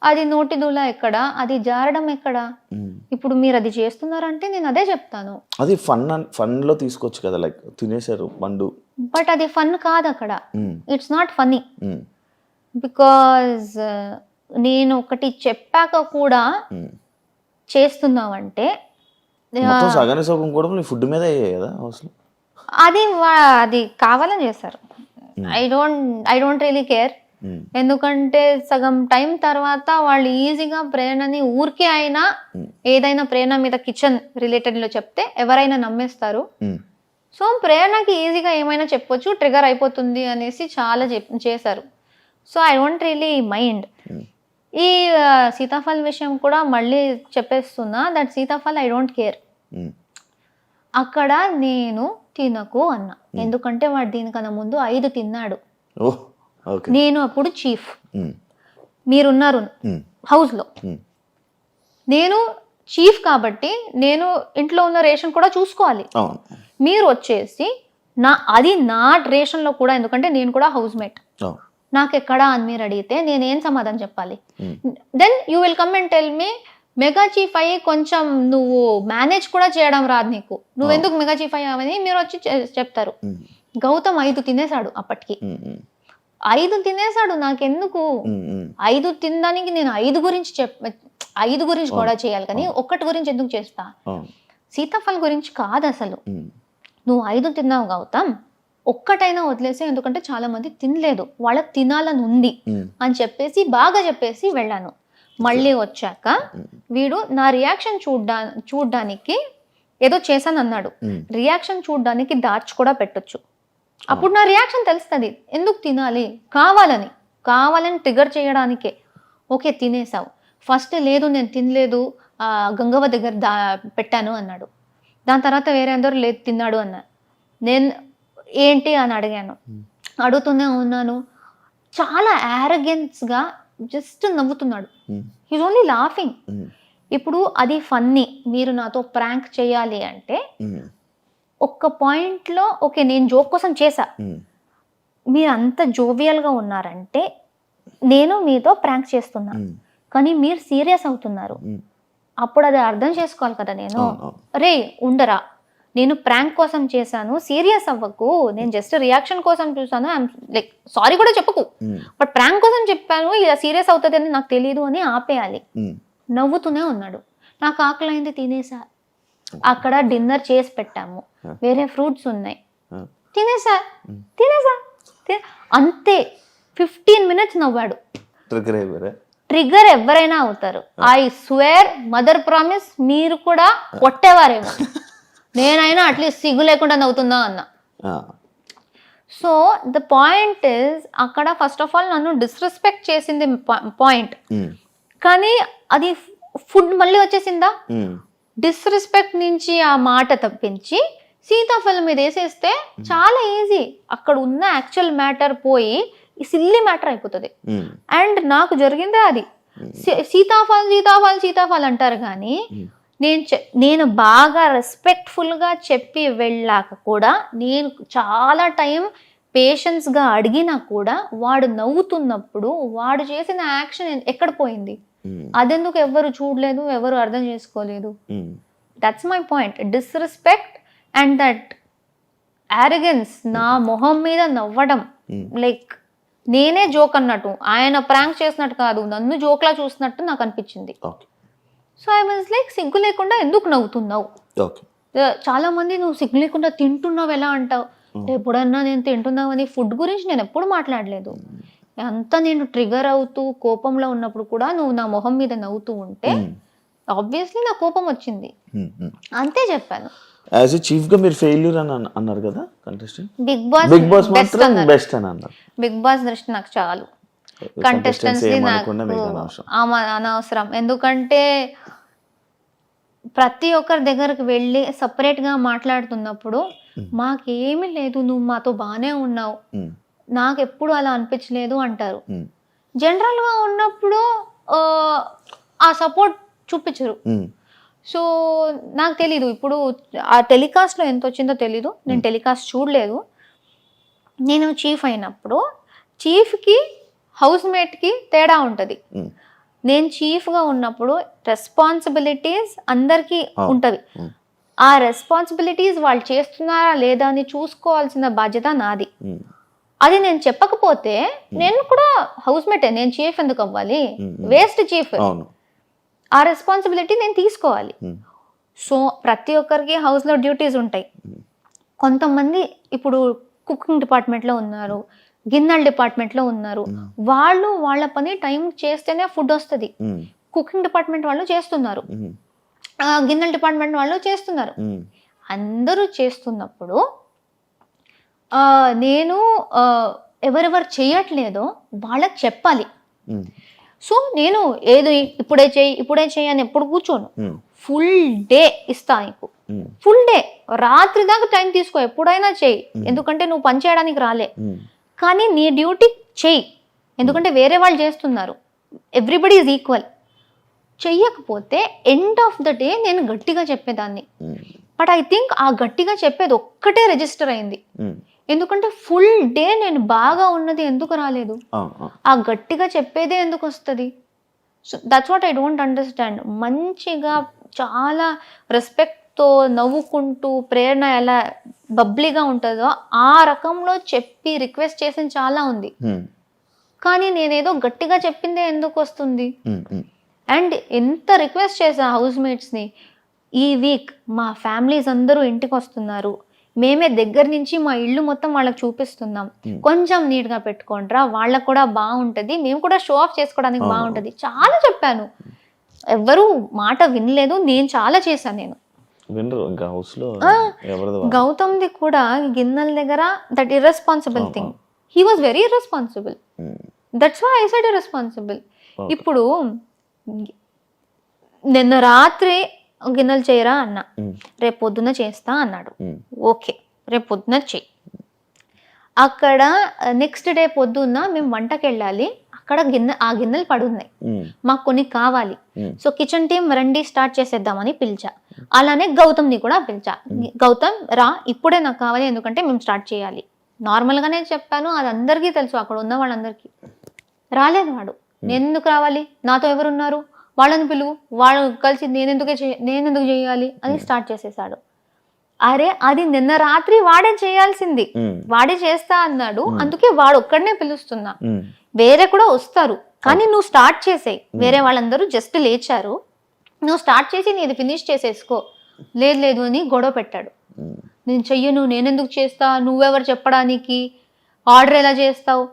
అది నోటి దూల ఎక్కడ, అది జారడం ఎక్కడ? ఇప్పుడు మీరు అది చేస్తున్నారంటే నేను అదే చెప్తాను. అది ఫన్ లో తీసుకోవచ్చు కదా, లైక్ తినేశారు పండు. బట్ అది ఫన్ కాదు అక్కడ, ఇట్స్ నాట్ ఫన్నీ. బికాజ్ నేను ఒకటి చెప్పాక కూడా చేస్తున్నావంటే సగానికి సగం కూడా ఫుడ్ మీద కదా అసలు. అది కావాలని చేస్తారు. I don't really care. ఎందుకంటే సగం టైం తర్వాత వాళ్ళు ఈజీగా ప్రేరణని ఊరికే అయినా ఏదైనా ప్రేరణ మీద కిచెన్ రిలేటెడ్ లో చెప్తే ఎవరైనా నమ్మేస్తారు. సో ప్రేరణకి ఈజీగా ఏమైనా చెప్పొచ్చు, ట్రిగర్ అయిపోతుంది అనేసి చాలా చేశారు. So I don't really mind. ఈ సీతాఫల్ విషయం కూడా మళ్ళీ చెప్పేస్తున్నా, that sitaphal I don't care. అక్కడ నేను తినకు అన్నా, ఎందుకంటే వాడు దీనికన్నా ముందు 5 తిన్నాడు. నేను అప్పుడు చీఫ్, మీరున్నారు హౌస్ లో, నేను చీఫ్ కాబట్టి నేను ఇంట్లో ఉన్న రేషన్ కూడా చూసుకోవాలి. అవును. మీరు వచ్చేసి అది నా రేషన్లో కూడా, ఎందుకంటే నేను కూడా హౌస్ మేట్, నాకు ఎక్కడా అని మీరు అడిగితే నేనేం సమాధానం చెప్పాలి? Then you will come and tell me mega chief అయ్యి కొంచెం నువ్వు మేనేజ్ కూడా చేయడం రాదు నీకు, నువ్వెందుకు మెగా చీఫ్ అయ్యావని మీరు వచ్చి చెప్తారు. గౌతమ్ 5 తినేశాడు అప్పటికి, 5 తినేశాడు. నాకెందుకు 5 తినడానికి నేను 5 గురించి కూడా చేయాలి, కానీ ఒక్కటి గురించి ఎందుకు చేస్తా? సీతాఫల్ గురించి కాదు అసలు. నువ్వు 5 తిన్నావు గౌతమ్, ఒక్కటైనా వదిలేసి, ఎందుకంటే చాలా మంది తినలేదు, వాళ్ళకి తినాలని ఉంది అని చెప్పేసి బాగా చెప్పేసి వెళ్ళాను. మళ్ళీ వచ్చాక వీడు నా రియాక్షన్ చూడ్డానికి ఏదో చేశాను అన్నాడు. రియాక్షన్ చూడ్డానికి దాచి కూడా పెట్టొచ్చు, అప్పుడు నా రియాక్షన్ తెలుస్తుంది ఎందుకు తినాలి, కావాలని ట్రిగర్ చేయడానికే. ఓకే తినేసావు, ఫస్ట్ లేదు నేను తినలేదు గంగవ్వ దగ్గర పెట్టాను అన్నాడు. దాని తర్వాత వేరే అందరూ లేదు తిన్నాడు అన్నారు. నేను ఏంటి అని అడిగాను, అడుగుతూనే ఉన్నాను. చాలా యారగెన్స్గా జస్ట్ నవ్వుతున్నాడు. He's only laughing. ఇప్పుడు అది ఫన్నీ, మీరు నాతో ప్రాంక్ చేయాలి అంటే ఒక్క పాయింట్లో ఓకే నేను జోక్ కోసం చేశా, మీరు అంత జోవియల్గా ఉన్నారంటే నేను మీతో ప్రాంక్ చేస్తున్నా, కానీ మీరు సీరియస్ అవుతున్నారు, అప్పుడు అది అర్థం చేసుకోవాలి కదా. నేను రే ఉండరా, నేను ప్రాంక్ కోసం చేశాను, సీరియస్ అవ్వకు, నేను జస్ట్ రియాక్షన్ కోసం చూసాను, లైక్ సారీ కూడా చెప్పకు, బట్ ప్రాంక్ కోసం చెప్పాను, ఇలా సీరియస్ అవుతుంది అని నాకు తెలియదు అని ఆపేయాలి. నవ్వుతూనే ఉన్నాడు. నాకు ఆకలైంది తినేసా, అక్కడ డిన్నర్ చేసి పెట్టాము, వేరే ఫ్రూట్స్ ఉన్నాయి, తినేసా అంతే. 15 minutes నవ్వాడు. ట్రిగర్ ఎవరైనా అవుతారు. ఐ స్వేర్, మదర్ ప్రామిస్, మీరు కూడా కొట్టేవారేమో, నేనైనా అట్లీస్ట్ సిగ్గు లేకుండా నవ్వుతుందా అన్న. సో ద పాయింట్ ఇస్, అక్కడ ఫస్ట్ ఆఫ్ ఆల్ నన్ను డిస్రెస్పెక్ట్ చేసింది పాయింట్, కానీ అది ఫుడ్ మళ్ళీ వచ్చేసిందా. డిస్రెస్పెక్ట్ నుంచి ఆ మాట తప్పించి సీతాఫలం మీద వేసేస్తే చాలా ఈజీ, అక్కడ ఉన్న యాక్చువల్ మ్యాటర్ పోయి సిల్లీ మ్యాటర్ అయిపోతుంది. అండ్ నాకు జరిగిందే అది. సీతాఫల్ అంటారు కానీ నేను బాగా రెస్పెక్ట్ఫుల్గా చెప్పి వెళ్ళాక కూడా, నేను చాలా టైం పేషెన్స్గా అడిగినా కూడా వాడు నవ్వుతున్నప్పుడు వాడు చేసిన యాక్షన్ ఎక్కడ పోయింది, అదెందుకు ఎవరు చూడలేదు, ఎవరు అర్థం చేసుకోలేదు. That's my point. Disrespect and that arrogance, నా మొహం మీద నవ్వడం, లైక్ నేనే జోక్ అన్నట్టు, ఆయన ప్రాంక్ చేసినట్టు కాదు, నన్ను జోక్లా చూసినట్టు నాకు అనిపించింది. సో ఐ వాజ్ లైక్, సిగ్గు లేకుండా ఎందుకు నవ్వుతున్నావు? చాలా మంది నువ్వు సిగ్గు లేకుండా తింటున్నావు ఎలా అంటావు? ఎప్పుడన్నా నేను తింటున్నావని ఫుడ్ గురించి నేను ఎప్పుడు మాట్లాడలేదు. అంతా నేను ట్రిగర్ అవుతూ కోపంలో ఉన్నప్పుడు కూడా నువ్వు నా మొహం మీద నవ్వుతూ ఉంటే ఆబ్వియస్లీ నా కోపం వచ్చింది, అంతే చెప్పాను. యాజ్ ఎ చీఫ్ గా మీరు ఫెయిల్యూర్ అని అన్నారు కదా కంటెస్టెంట్. బిగ్ బాస్ బెస్ట్ అని అన్నారు. బిగ్ బాస్ దృష్టి నాకు చాలు, కంటెస్టెంట్స్ నాకు అనవసరం. ఎందుకంటే ప్రతి ఒక్కరి దగ్గరకు వెళ్ళి సపరేట్గా మాట్లాడుతున్నప్పుడు మాకేమీ లేదు, నువ్వు మాతో బాగానే ఉన్నావు, నాకు ఎప్పుడు అలా అనిపించలేదు అంటారు. జనరల్గా ఉన్నప్పుడు ఆ సపోర్ట్ చూపించరు. సో నాకు తెలీదు ఇప్పుడు ఆ టెలికాస్ట్లో ఎంత వచ్చిందో తెలీదు, నేను టెలికాస్ట్ చూడలేదు. నేను చీఫ్ అయినప్పుడు చీఫ్కి హౌస్ మేట్కి తేడా ఉంటుంది. నేను చీఫ్గా ఉన్నప్పుడు రెస్పాన్సిబిలిటీస్ అందరికీ ఉంటుంది. ఆ రెస్పాన్సిబిలిటీస్ వాళ్ళు చేస్తున్నారా లేదా అని చూసుకోవాల్సిన బాధ్యత నాది. అది నేను చెప్పకపోతే నేను కూడా హౌస్ మేటే, నేను చీఫ్ ఎందుకు అవ్వాలి? Waste chief. ఆ రెస్పాన్సిబిలిటీ నేను తీసుకోవాలి. సో ప్రతి ఒక్కరికి హౌస్లో డ్యూటీస్ ఉంటాయి. కొంతమంది ఇప్పుడు కుకింగ్ డిపార్ట్మెంట్లో ఉన్నారు, గిన్నెల డిపార్ట్మెంట్లో ఉన్నారు, వాళ్ళు వాళ్ళ పని టైం చేస్తేనే ఫుడ్ వస్తుంది. కుకింగ్ డిపార్ట్మెంట్ వాళ్ళు చేస్తున్నారు, గిన్నెల డిపార్ట్మెంట్ వాళ్ళు చేస్తున్నారు. అందరూ చేస్తున్నప్పుడు నేను ఎవరెవరు చేయట్లేదో వాళ్ళకి చెప్పాలి. సో నేను ఏది ఇప్పుడే చేయి అని ఎప్పుడు కూర్చోను. ఫుల్ డే ఇస్తా నీకు, ఫుల్ డే, రాత్రి దాకా టైం తీసుకో, ఎప్పుడైనా చేయి. ఎందుకంటే నువ్వు పని చేయడానికి రాలే, కానీ నీ డ్యూటీ చేయి. ఎందుకంటే వేరే వాళ్ళు చేస్తున్నారు, ఎవ్రీబడి ఈజ్ ఈక్వల్. చెయ్యకపోతే ఎండ్ ఆఫ్ ద డే నేను గట్టిగా చెప్పేదాన్ని. బట్ ఐ థింక్ ఆ గట్టిగా చెప్పేది ఒక్కటే రిజిస్టర్ అయింది. ఎందుకంటే ఫుల్ డే నేను బాగా ఉన్నది ఎందుకు రాలేదు, ఆ గట్టిగా చెప్పేదే ఎందుకు వస్తుంది? So that's what I don't understand. మంచిగా చాలా రెస్పెక్ట్తో నవ్వుకుంటూ ప్రేరణ ఎలా బబ్లీగా ఉంటుందో ఆ రకంలో చెప్పి రిక్వెస్ట్ చేసింది చాలా ఉంది. కానీ నేనేదో గట్టిగా చెప్పిందే ఎందుకు వస్తుంది? అండ్ ఎంత రిక్వెస్ట్ చేసా హౌస్ మేట్స్ని, ఈ వీక్ మా ఫ్యామిలీస్ అందరూ ఇంటికి వస్తున్నారు, మేమే దగ్గర నుంచి మా ఇల్లు మొత్తం వాళ్ళకి చూపిస్తున్నాం, కొంచెం నీట్గా పెట్టుకోండిరా, వాళ్ళకు కూడా బాగుంటుంది, మేము కూడా షో ఆఫ్ చేసుకోవడానికి బాగుంటుంది, చాలా చెప్పాను. ఎవ్వరూ మాట వినలేదు. నేను చాలా చేశాను. నేను గౌతమ్ది కూడా గిన్నెల దగ్గర that irresponsible thing, he was very irresponsible. That's why I said irresponsible. ఇప్పుడు నిన్న రాత్రి గిన్నెలు చేయరా అన్నా, రేపు పొద్దున్న చేస్తా అన్నాడు. ఓకే, రేపు పొద్దున్న చెయ్యి. అక్కడ నెక్స్ట్ డే పొద్దున్న మేము వంటకి వెళ్ళాలి, అక్కడ ఆ గిన్నెలు పడున్నాయి, మాకు కొన్ని కావాలి. సో కిచెన్ టీం రండి స్టార్ట్ చేసేద్దామని పిలిచా. అలానే గౌతమ్ని కూడా పిలిచా. గౌతమ్ రా, ఇప్పుడే నాకు కావాలి, ఎందుకంటే మేము స్టార్ట్ చేయాలి. నార్మల్గానే చెప్పాను, అది అందరికీ తెలుసు, అక్కడ ఉన్న వాళ్ళందరికీ. రాలేదు వాడు. నేను ఎందుకు రావాలి, నాతో ఎవరున్నారు, వాళ్ళని పిలువు, వాళ్ళు కలిసి నేనెందుకు చేయాలి అని స్టార్ట్ చేసేసాడు. అరే అది నిన్న రాత్రి వాడే చేయాల్సింది, వాడే చేస్తా అన్నాడు, అందుకే వాడు ఒక్కడనే పిలుస్తున్నా. వేరే కూడా వస్తారు, కానీ నువ్వు స్టార్ట్ చేసేయి. వేరే వాళ్ళందరూ జస్ట్ లేచారు, నువ్వు స్టార్ట్ చేసి నీది ఫినిష్ చేసేసుకో. లేదు అని గొడవ పెట్టాడు. నేను చెయ్యను, నేనెందుకు చేస్తా, నువ్వెవరు చెప్పడానికి, ఆర్డర్ ఎలా చేస్తావు,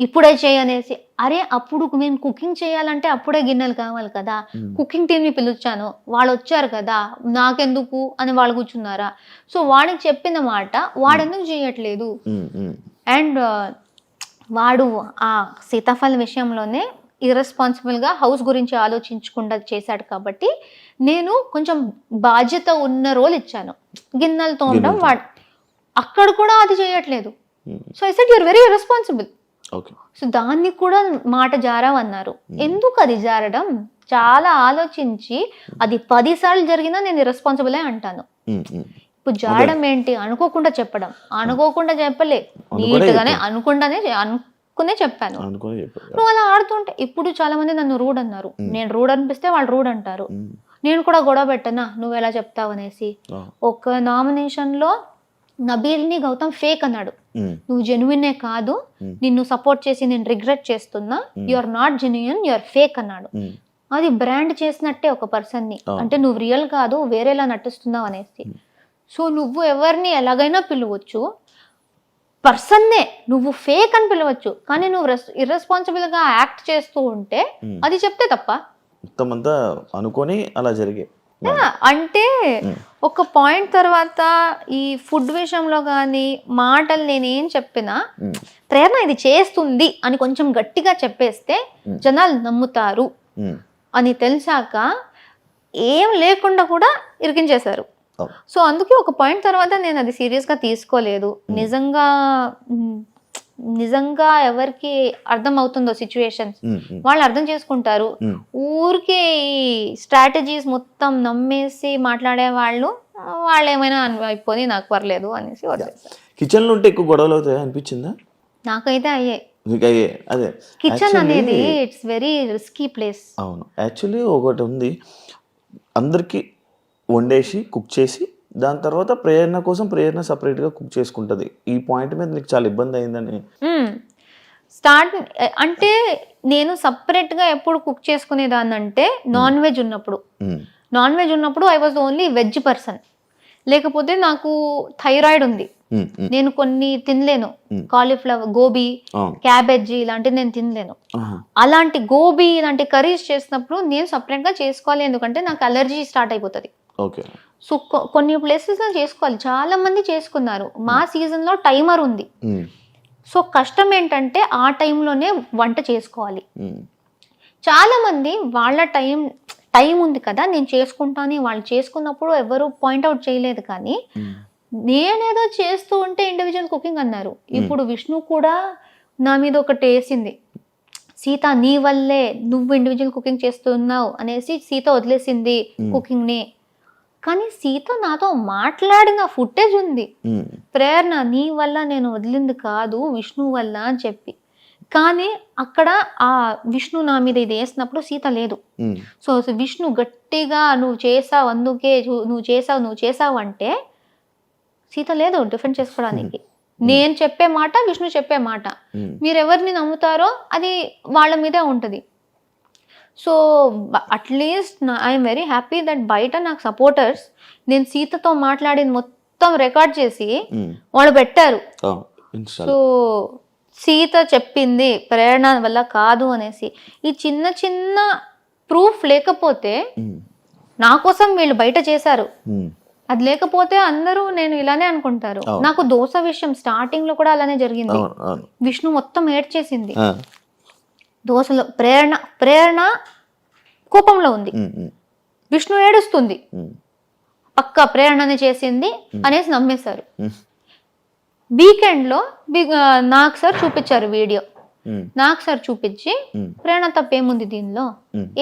ఇప్పుడే చేయనేసి. అరే అప్పుడు నేను కుకింగ్ చేయాలంటే అప్పుడే గిన్నెలు కావాలి కదా, కుకింగ్ టీమ్ని పిలిచాను, వాళ్ళు వచ్చారు కదా, నాకెందుకు అని వాళ్ళు కూర్చున్నారా? సో వాడికి చెప్పిన మాట వాడెందుకు చేయట్లేదు. అండ్ వాడు ఆ సీతాఫలం విషయంలోనే ఇర్రెస్పాన్సిబుల్గా హౌస్ గురించి ఆలోచించకుండా చేశాడు. కాబట్టి నేను కొంచెం బాధ్యత ఉన్న రోల్ ఇచ్చాను, గిన్నెలు తోమడం. వాడు అక్కడ కూడా అది చేయట్లేదు. So I said you're very irresponsible. So దాన్ని కూడా మాట జారావన్నారు. ఎందుకు అది జారడం? చాలా ఆలోచించి అది 10 సార్లు జరిగినా నేను ఇర్రెస్పాన్సిబులే అంటాను. ఇప్పుడు జారడం ఏంటి? అనుకోకుండా చెప్పడం. అనుకోకుండా చెప్పలే, నీట్గానే అనుకునే చెప్పాను. నువ్వు అలా ఆడుతుంటే ఇప్పుడు చాలా మంది నన్ను రూడ్ అన్నారు. నేను రూడ్ అనిపిస్తే వాళ్ళు రూడ్ అంటారు. నేను కూడా గొడవ పెట్టనా, నువ్వు ఎలా చెప్తావు అనేసి. ఒక నామినేషన్లో నబీల్ని గౌతమ్ ఫేక్ అన్నాడు. నువ్వు జెన్యునే కాదు, నిన్ను సపోర్ట్ చేసి నేను రిగ్రెట్ చేస్తున్నా, you are not genuine, you are fake అన్నాడు. అది బ్రాండ్ చేసినట్టే ఒక పర్సన్ని, అంటే నువ్వు రియల్ కాదు, వేరేలా నటిస్తున్నావు అనేసి. సో నువ్వు ఎవరిని ఎలాగైనా పిలవచ్చు, పర్సన్నే నువ్వు ఫేక్ అని పిలవచ్చు, కానీ నువ్వు ఇర్రెస్పాన్సిబుల్గా యాక్ట్ చేస్తూ ఉంటే అది చెప్తే తప్ప. మొత్తం అంతా అనుకొని అలా జరిగే. అంటే ఒక పాయింట్ తర్వాత ఈ ఫుడ్ విషయంలో కానీ మాటలు నేనేం చెప్పినా ప్రేరణ ఇది చేస్తుంది అని కొంచెం గట్టిగా చెప్పేస్తే జనాలు నమ్ముతారు అని తెలిసాక ఏం లేకుండా కూడా ఇరికించేశారు. సో అందుకే ఒక పాయింట్ తర్వాత నేను అది సీరియస్గా తీసుకోలేదు. నిజంగా ఎవరికి అర్థం అవుతుందో సిచ్యువేషన్స్ వాళ్ళు అర్థం చేసుకుంటారు. ఊరికే ఈ స్ట్రాటజీస్ మొత్తం నమ్మేసి మాట్లాడే వాళ్ళు ఏమైనా అయిపోయి నాకు పర్లేదు అనేసి వదిలేస్తారు. కిచెన్ లో ఉంటే ఎక్కువ గొడవలు అవుతాయి అనిపించిందా? నాకైతే అయ్యాయి. అదే కిచెన్ అనేది ఇట్స్ వెరీ రిస్కీ ప్లేస్. అవును, యాక్చువల్లీ ఒకటి ఉంది, అందరికి వండేసి కుక్ చేసి దాని తర్వాత ప్రేరణ కోసం ప్రేరణ సపరేట్గా కుక్ చేసుకుంటుంది. ఈ పాయింట్ మీద నీకు చాలా ఇబ్బంది అయిందని స్టార్ట్ అంటే నేను సపరేట్గా ఎప్పుడు కుక్ చేసుకునేదాన్ని అంటే నాన్ వెజ్ ఉన్నప్పుడు I was only veg person. లేకపోతే నాకు థైరాయిడ్ ఉంది, నేను కొన్ని తినలేను. కాలీఫ్లవర్, గోబీ, క్యాబేజీ ఇలాంటివి నేను తినలేను. అలాంటి గోబీ ఇలాంటి కర్రీస్ చేసినప్పుడు నేను సపరేట్గా చేసుకోవాలి, ఎందుకంటే నాకు అలర్జీ స్టార్ట్ అయిపోతుంది. సో కొన్ని ప్లేసెస్లో చేసుకోవాలి, చాలా మంది చేసుకున్నారు. మా సీజన్లో టైమర్ ఉంది. సో కష్టం ఏంటంటే ఆ టైంలోనే వంట చేసుకోవాలి. చాలా మంది వాళ్ళ టైం ఉంది కదా నేను చేసుకుంటాను, వాళ్ళు చేసుకున్నప్పుడు ఎవరు పాయింట్అవుట్ చేయలేదు. కానీ నేనేదో చేస్తూ ఉంటే ఇండివిజువల్ కుకింగ్ అన్నారు. ఇప్పుడు విష్ణు కూడా నా మీద ఒకటి వేసింది, సీత నీ వల్లే నువ్వు ఇండివిజువల్ కుకింగ్ చేస్తున్నావు అనేసి సీత వదిలేసింది కుకింగ్ని. కానీ సీత నాతో మాట్లాడిన ఫుటేజ్ ఉంది, ప్రేరణ నీ వల్ల నేను వదిలింది కాదు విష్ణు వల్ల అని చెప్పి. కానీ అక్కడ ఆ విష్ణు నా మీద ఇది వేసినప్పుడు సీత లేదు. సో విష్ణు గట్టిగా నువ్వు చేసావు అందుకే నువ్వు చేసావు అంటే సీత లేదు డిఫెండ్ చేసుకోవడానికి. నేను చెప్పే మాట విష్ణు చెప్పే మాట, మీరెవరిని నమ్ముతారో అది వాళ్ళ మీదే ఉంటుంది. So at least I'm very happy that బయట నాకు సపోర్టర్స్ నేను సీతతో మాట్లాడింది మొత్తం రికార్డ్ చేసి వాళ్ళు పెట్టారు. సో సీత చెప్పింది ప్రేరణ వల్ల కాదు అనేసి. ఈ చిన్న చిన్న ప్రూఫ్ లేకపోతే నా కోసం వీళ్ళు బయట చేశారు, అది లేకపోతే అందరూ నేను ఇలానే అనుకుంటారు. నాకు దోశ విషయం స్టార్టింగ్ లో కూడా అలానే జరిగింది. విష్ణు మొత్తం ఏడ్చేసింది దోశలో. ప్రేరణ కోపంలో ఉంది, విష్ణు ఏడుస్తుంది, పక్క ప్రేరణని చేసింది అనేసి నమ్మేశారు. వీకెండ్ లో నాకు సార్ చూపించారు వీడియో. నాకు సార్ చూపించి ప్రేరణ తప్పేముంది దీనిలో,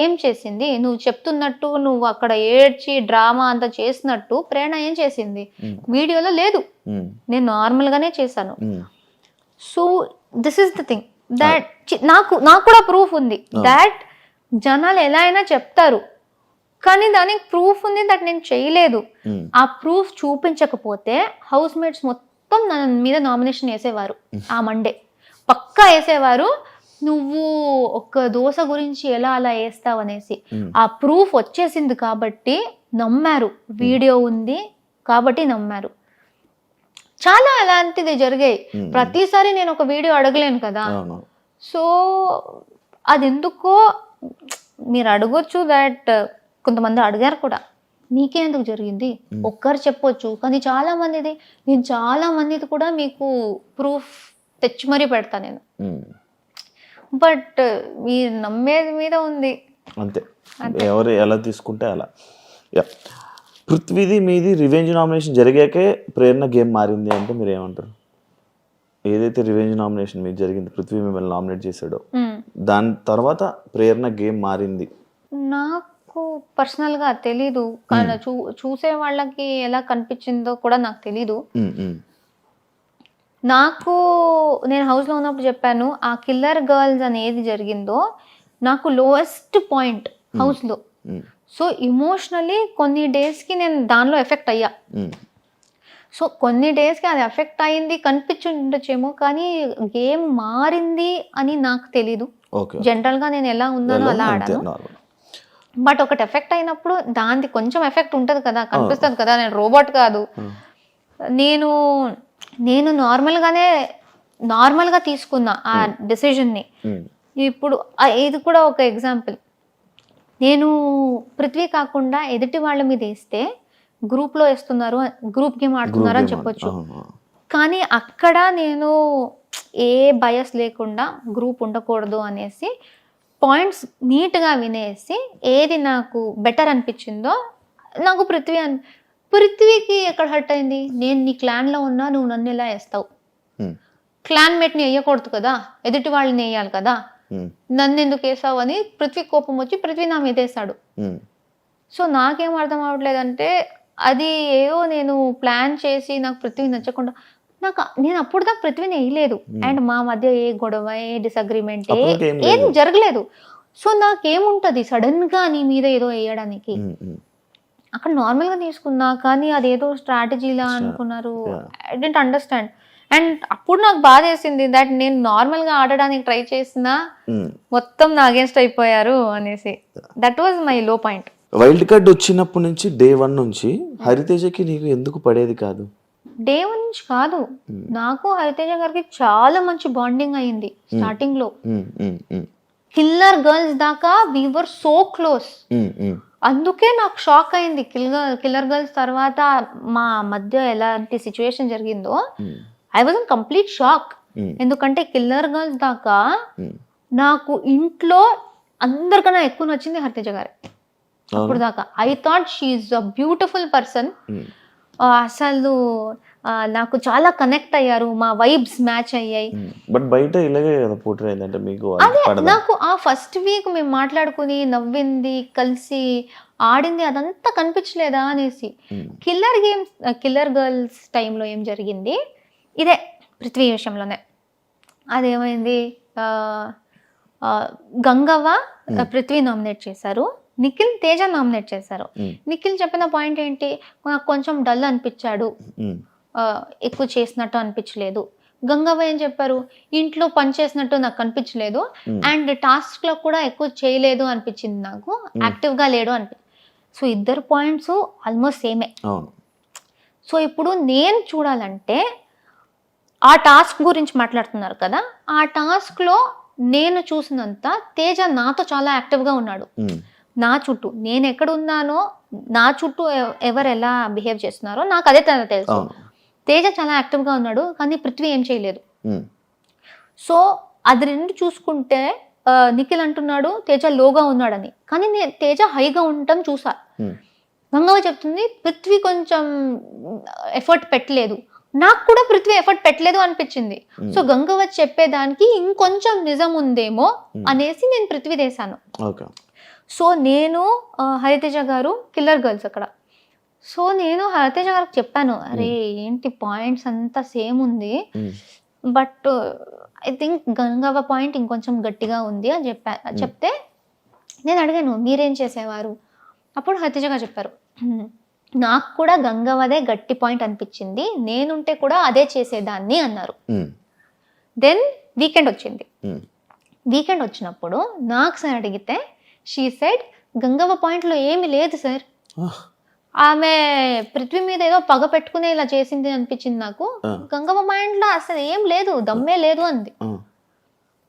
ఏం చేసింది, నువ్వు చెప్తున్నట్టు నువ్వు అక్కడ ఏడ్చి డ్రామా అంతా చేసినట్టు ప్రేరణ ఏం చేసింది వీడియోలో లేదు, నేను నార్మల్ గానే చేశాను. So this is the thing that నాకు కూడా ప్రూఫ్ ఉంది దాట్ జనాలు ఎలా అయినా చెప్తారు, కానీ దానికి ప్రూఫ్ ఉంది దట్ నేను చేయలేదు. ఆ ప్రూఫ్ చూపించకపోతే హౌస్ మేట్స్ మొత్తం నా మీద నామినేషన్ వేసేవారు. ఆ మండే పక్కా వేసేవారు, నువ్వు ఒక దోశ గురించి ఎలా అలా వేస్తావు అనేసి. ఆ ప్రూఫ్ వచ్చేసింది కాబట్టి నమ్మారు, వీడియో ఉంది కాబట్టి నమ్మారు. చాలా అలాంటిది జరిగాయి. ప్రతిసారి నేను ఒక వీడియో అడగలేను కదా. సో అది ఎందుకో మీరు అడగొచ్చు దట్ కొంతమంది అడిగారు కూడా, మీకే ఎందుకు జరిగింది ఒక్కరు చెప్పొచ్చు. కానీ నేను చాలా మందిది కూడా మీకు ప్రూఫ్ తెచ్చి మరీ పెడతా నేను. బట్ మీరు నమ్మేది మీద ఉంది అంతే, ఎవరు ఎలా తీసుకుంటే అలా. పృథ్వీది మీది రివెంజ్ నామినేషన్ జరిగాకే ప్రేరణ గేమ్ మారింది అంటే మీరు ఏమంటారు? ఏదైతే రివెంజ్ నామినేషన్ మీకు జరిగింది, పృథ్వీ మిమ్మల్ని నామినేట్ చేశాడో దాని తర్వాత ప్రేరణ గేమ్ మారింది. నాకు పర్సనల్ గా తెలీదు, చూసే వాళ్ళకి ఎలా కనిపించిందో కూడా నాకు తెలీదు. నేను హౌస్ లో ఉన్నప్పుడు చెప్పాను, ఆ కిల్లర్ గర్ల్స్ అనేది జరిగిందో నాకు లోయెస్ట్ పాయింట్ హౌస్ లో. సో ఇమోషనలీ కొన్ని డేస్ కి నేను దానిలో ఎఫెక్ట్ అయ్యా. సో కొన్ని డేస్ కి అది ఎఫెక్ట్ అయింది కనిపించుండొచ్చేమో, కానీ గేమ్ మారింది అని నాకు తెలీదు. జనరల్ గా నేను ఎలా ఉన్నానో అలా ఆడాను. బట్ ఒకటి ఎఫెక్ట్ అయినప్పుడు దానికి కొంచెం ఎఫెక్ట్ ఉంటుంది కదా, కనిపిస్తుంది కదా. నేను రోబోట్ కాదు. నేను నార్మల్గా తీసుకున్నా ఆ డెసిషన్ని. ఇప్పుడు ఇది కూడా ఒక ఎగ్జాంపుల్. నేను పృథ్వీ కాకుండా ఎదుటి వాళ్ళ మీద వేస్తే గ్రూప్లో వేస్తున్నారు, గ్రూప్ గేమ్ ఆడుతున్నారు అని చెప్పొచ్చు. కానీ అక్కడ నేను ఏ బయస్ లేకుండా గ్రూప్ ఉండకూడదు అనేసి పాయింట్స్ నీట్గా వినేసి ఏది నాకు బెటర్ అనిపించిందో నాకు పృథ్వీకి ఎక్కడ హర్ట్ అయింది. నేను నీ క్లాన్లో ఉన్నా, నువ్వు నన్ను ఎలా వేస్తావు? క్లాన్మేట్ని వేయకూడదు కదా, ఎదుటి వాళ్ళని వేయాలి కదా, నన్ను ఎందుకు వేసావు అని పృథ్వీ కోపం వచ్చి పృథ్వీ నా మీద వేసాడు. సో నాకేం అర్థం అవ్వట్లేదంటే అది ఏదో నేను ప్లాన్ చేసి నాకు పృథ్వీ నచ్చకుండా నేను అప్పుడు దాకా పృథ్వీని వేయలేదు. అండ్ మా మధ్య ఏ గొడవ, ఏ డిసగ్రిమెంట్ ఏం జరగలేదు. సో నాకేముంటది సడన్ గా నీ మీద ఏదో వేయడానికి? అక్కడ నార్మల్ గా తీసుకున్నా, కానీ అదేదో స్ట్రాటజీలా అనుకున్నారు. I don't understand. అండ్ అప్పుడు నాకు బాధ వేసింది దట్ నేను నార్మల్ గా ఆడడానికి ట్రై చేసినా మొత్తం నా అగేన్స్ట్ అయిపోయారు అనేసి. దట్ వాజ్ మై లో పాయింట్. వైల్డ్ కార్డ్ వచ్చినప్పటి నుంచి డే 1 నుంచి హరితేజకి నీకు ఎందుకు పడేది కాదు? డే 1 నుంచి కాదు, నాకు హరితేజ గారికి చాలా మంచి బాండింగ్ అయింది స్టార్టింగ్ లో. కిల్లర్ గర్ల్స్ దాకా వి వర్ సో క్లోజ్. అందుకే నాకు షాక్ అయింది కిల్లర్ గర్ల్స్ తర్వాత మా మధ్య ఎలాంటి సిచ్యువేషన్ జరిగిందో. I was in complete shock. ఎందుకంటే కిల్లర్ గర్ల్స్ దాకా నాకు ఇంట్లో అందరికన్నా ఎక్కువ నచ్చింది హరితేజ గారి. అప్పుడు దాకా I thought she's a beautiful person. అసలు నాకు చాలా కనెక్ట్ అయ్యారు, మా వైబ్స్ మ్యాచ్ అయ్యాయి. బట్ బయట ఇలాగే కదా పోర్ట్రే అయిందంటే మీకు అదే నాకు ఆ ఫస్ట్ వీక్ మేము మాట్లాడుకుని నవ్వింది, కలిసి ఆడింది అదంతా కనిపించలేదా అనేసి. కిల్లర్ గర్ల్స్ టైంలో ఏం జరిగింది, ఇదే పృథ్వీ విషయంలోనే. అదేమైంది, గంగవ్వ పృథ్వీ నామినేట్ చేశారు, నిఖిల్ తేజ నామినేట్ చేశారు. నిఖిల్ చెప్పిన పాయింట్ ఏంటి, నాకు కొంచెం డల్ అనిపించాడు, ఎక్కువ చేసినట్టు అనిపించలేదు. గంగవ్వ ఏం చెప్పారు, ఇంట్లో పని చేసినట్టు నాకు కనిపించలేదు, అండ్ టాస్క్ లో కూడా ఎక్కువ చేయలేదు అనిపించింది, నాకు యాక్టివ్ గా లేడు సో ఇద్దరు పాయింట్స్ ఆల్మోస్ట్ సేమే. సో ఇప్పుడు నేను చూడాలంటే ఆ టాస్క్ గురించి మాట్లాడుతున్నారు కదా, ఆ టాస్క్ లో నేను చూసినంత తేజ నాతో చాలా యాక్టివ్ గా ఉన్నాడు. నా చుట్టూ నేను ఎక్కడ ఉన్నానో, నా చుట్టూ ఎవరు ఎలా బిహేవ్ చేస్తున్నారో నాకు అదే తెలుసు. తేజ చాలా యాక్టివ్ గా ఉన్నాడు, కానీ పృథ్వీ ఏం చేయలేదు. సో అది రెండు చూసుకుంటే నిఖిల్ అంటున్నాడు తేజ లోగా ఉన్నాడని, కానీ నేను తేజ హైగా ఉండటం చూసా. గంగవ్వ చెప్తుంది పృథ్వీ కొంచెం ఎఫర్ట్ పెట్టలేదు, నాకు కూడా పృథ్వీ ఎఫర్ట్ పెట్టలేదు అనిపించింది. సో గంగవ్వ చెప్పేదానికి ఇంకొంచెం నిజం ఉందేమో అనేసి నేను పృథ్వీ వేశాను. సో నేను హరితేజ గారు కిల్లర్ గర్ల్స్ అక్కడ. సో నేను హరితేజ గారికి చెప్పాను, అరే ఏంటి పాయింట్స్ అంతా సేమ్ ఉంది, but I think Gangavva point ఇంకొంచెం గట్టిగా ఉంది అని చెప్తే నేను అడిగాను మీరేం చేసేవారు. అప్పుడు హరితేజ గారు చెప్పారు, నాకు కూడా గంగవ్వదే గట్టి పాయింట్ అనిపించింది, నేనుంటే కూడా అదే చేసేదాన్ని అన్నారు. దెన్ వీకెండ్ వచ్చింది. వీకెండ్ వచ్చినప్పుడు నాకు సార్ అడిగితే షీ సెడ్ గంగవ్వ పాయింట్లో ఏమీ లేదు సార్, ఆమె పృథ్వీ మీద ఏదో పగ పెట్టుకునే ఇలా చేసింది అనిపించింది నాకు, గంగవ్వ మైండ్లో అసలు ఏం లేదు, దమ్మే లేదు అంది.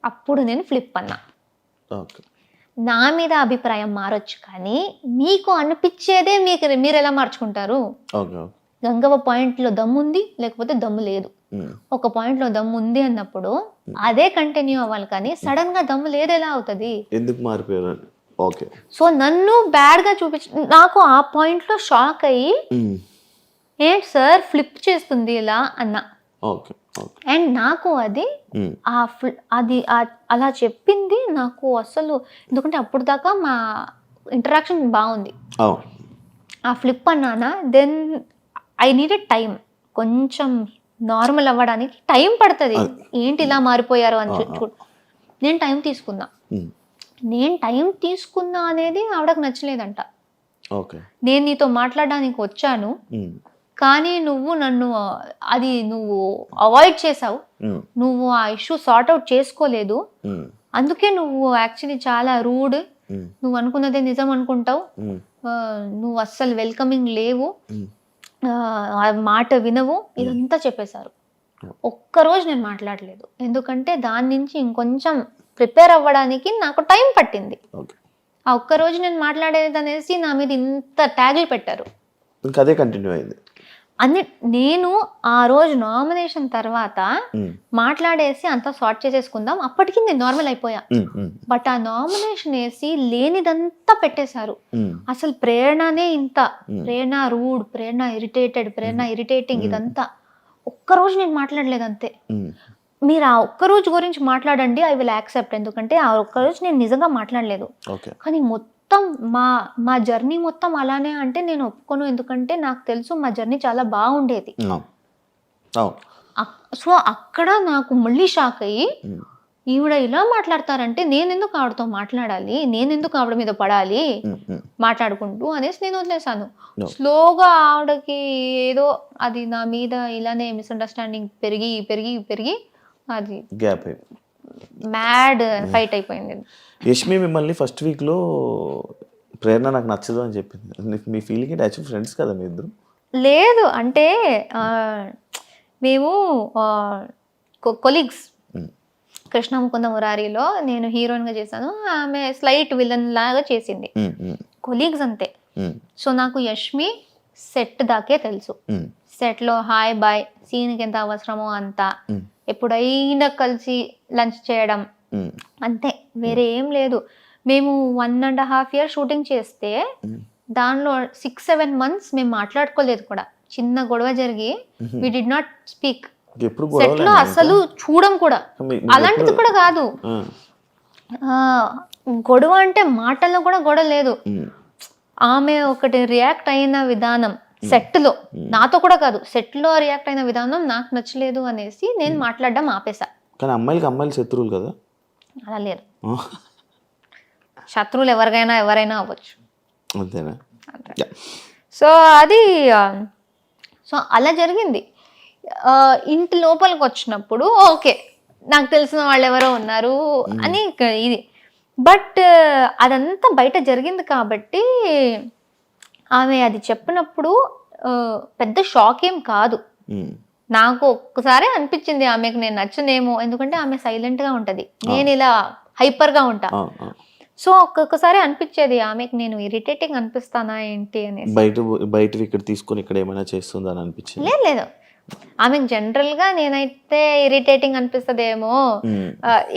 అప్పుడు నేను ఫ్లిప్ అన్నా, నా మీద అభిప్రాయం మారొచ్చు కానీ మీకు అనిపించేదే మీరు ఎలా మార్చుకుంటారు. గంగవ్వ పాయింట్లో దమ్ము ఉంది లేకపోతే దమ్ము లేదు. ఒక పాయింట్లో దమ్ము ఉంది అన్నప్పుడు అదే కంటిన్యూ అవ్వాలి, కానీ సడన్ గా దమ్ము లేదు ఎలా అవుతుంది, ఎందుకు మారిపోయారు. సో నన్ను బ్యాడ్ గా నాకు ఆ పాయింట్ లో షాక్ అయ్యి ఏంటి సార్ ఫ్లిప్ చేస్తుంది ఇలా అన్నా. అండ్ నాకు అది అలా చెప్పింది నాకు అసలు, ఎందుకంటే అప్పుడు దాకా మా ఇంటరాక్షన్ బాగుంది. ఆ ఫ్లిప్ అన్నానా, దెన్ ఐ నీడెడ్ టైం, కొంచెం నార్మల్ అవ్వడానికి టైం పడుతుంది, ఏంటి ఇలా మారిపోయారు అని నేను టైం తీసుకున్నా. నేను టైం తీసుకున్నా అనేది ఆవిడకు నచ్చలేదంట. నేను నీతో మాట్లాడడానికి వచ్చాను, కానీ నువ్వు నన్ను నువ్వు అవాయిడ్ చేసావు, నువ్వు ఆ ఇష్యూ సార్ట్ అవుట్ చేసుకోలేదు, అందుకే నువ్వు యాక్చువల్లీ చాలా రూడ్, నువ్వు అనుకున్నదే నిజం అనుకుంటావు, నువ్వు అస్సలు వెల్కమింగ్ లేవు, మాట వినవు, ఇదంతా చెప్పేశారు. ఒక్కరోజు నేను మాట్లాడలేదు, ఎందుకంటే దాని నుంచి ఇంకొంచెం ప్రిపేర్ అవ్వడానికి నాకు టైం పట్టింది. ఆ ఒక్కరోజు నేను మాట్లాడేది అనేసి నా మీద ఇంత ట్యాగ్లు పెట్టారు, అదే కంటిన్యూ అయింది అన్ని. నేను ఆ రోజు నామినేషన్ తర్వాత మాట్లాడేసి అంతా సార్ట్ చేసేసుకుందాం, అప్పటికి నేను నార్మల్ అయిపోయా. బట్ ఆ నామినేషన్ వేసి లేనిదంతా పెట్టేశారు. అసలు ప్రేరణనే ఇంత, ప్రేరణ రూడ్, ప్రేరణ ఇరిటేటెడ్, ప్రేరణ ఇరిటేటింగ్, ఇదంతా. ఒక్కరోజు నేను మాట్లాడలేదు అంతే. మీరు ఆ ఒక్కరోజు గురించి మాట్లాడండి, ఐ విల్ యాక్సెప్ట్, ఎందుకంటే ఆ ఒక్కరోజు నేను నిజంగా మాట్లాడలేదు. కానీ మొత్తం మా జర్నీ మొత్తం అలానే అంటే నేను ఒప్పుకోను, ఎందుకంటే నాకు తెలుసు మా జర్నీ చాలా బాగుండేది. సో అక్కడ నాకు మళ్ళీ షాక్ అయ్యి, ఈవిడ ఇలా మాట్లాడతారంటే నేనెందుకు ఆవిడతో మాట్లాడాలి, నేనెందుకు ఆవిడ మీద పడాలి మాట్లాడుకుంటూ అనేసి నేను వదిలేసాను. స్లోగా ఆవిడకి ఏదో అది నా మీద ఇలానే మిస్అండర్స్టాండింగ్ పెరిగి పెరిగి పెరిగి అది గ్యాప్ మ్యాడ్ ఫైట్ అయిపోయింది. యష్మి మిమ్మల్ని ఫస్ట్ వీక్లో ప్రేరణ నాకు నచ్చదు అని చెప్పింది, మీ ఫీలింగ్ ఏంటి? యాక్చువల్ ఫ్రెండ్స్ కదా మీ ఇద్దరు? లేదు అంటే మేము కొలీగ్స్, కృష్ణ ముకుంద మురారిలో నేను హీరోయిన్గా చేశాను, ఆమె స్లైట్ విలన్ లాగా చేసింది, కొలీగ్స్ అంతే. సో నాకు యష్మి సెట్ దాకే తెలుసు, సెట్లో హాయ్ బాయ్, సీన్కి ఎంత అవసరమో అంత, ఎప్పుడైనా కలిసి లంచ్ చేయడం అంతే, వేరే ఏం లేదు. మేము 1.5 years షూటింగ్ చేస్తే దానిలో 6-7 months మేము మాట్లాడుకోలేదు కూడా. చిన్న గొడవ జరిగి వి డిడ్ నాట్ స్పీక్. ఎప్పుడు సెట్ లో అసలు చూడం కూడా. అలాంటిది కూడా కాదు, గొడవ అంటే మాటల్లో కూడా గొడవ లేదు. ఆమె ఒకటి రియాక్ట్ అయిన విధానం సెట్ లో, నాతో కూడా కాదు, సెట్ లో రియాక్ట్ అయిన విధానం నాకు నచ్చలేదు అనేసి నేను మాట్లాడడం ఆపేసా. కానీ అమ్మాయిలు శత్రువులు కదా? అలా లేదు, శత్రువులు ఎవరైనా అవ్వచ్చు. అంతేనా? సో అది సో అలా జరిగింది. ఇంటి లోపలికి వచ్చినప్పుడు ఓకే, నాకు తెలిసిన వాళ్ళు ఎవరో ఉన్నారు అని ఇది, బట్ అదంతా బయట జరిగింది కాబట్టి ఆమె అది చెప్పినప్పుడు పెద్ద షాక్ ఏం కాదు. నాకు ఒక్కసారి అనిపించింది ఆమెకు నేను నచ్చనేమో, ఎందుకంటే ఆమె సైలెంట్ గా ఉంటది, నేను ఇలా హైపర్ గా ఉంటా. సో ఒక్కొక్కసారి అనిపించేది ఆమెకు నేను ఇరిటేటింగ్ అనిపిస్తానా ఏంటి అనేసి. బయట ఇక్కడ తీసుకొని ఇక్కడ ఏమైనా చేస్తుందా అని అనిపించింది? లేదు, ఆమెకు జనరల్ గా నేనైతే ఇరిటేటింగ్ అనిపిస్తుందేమో,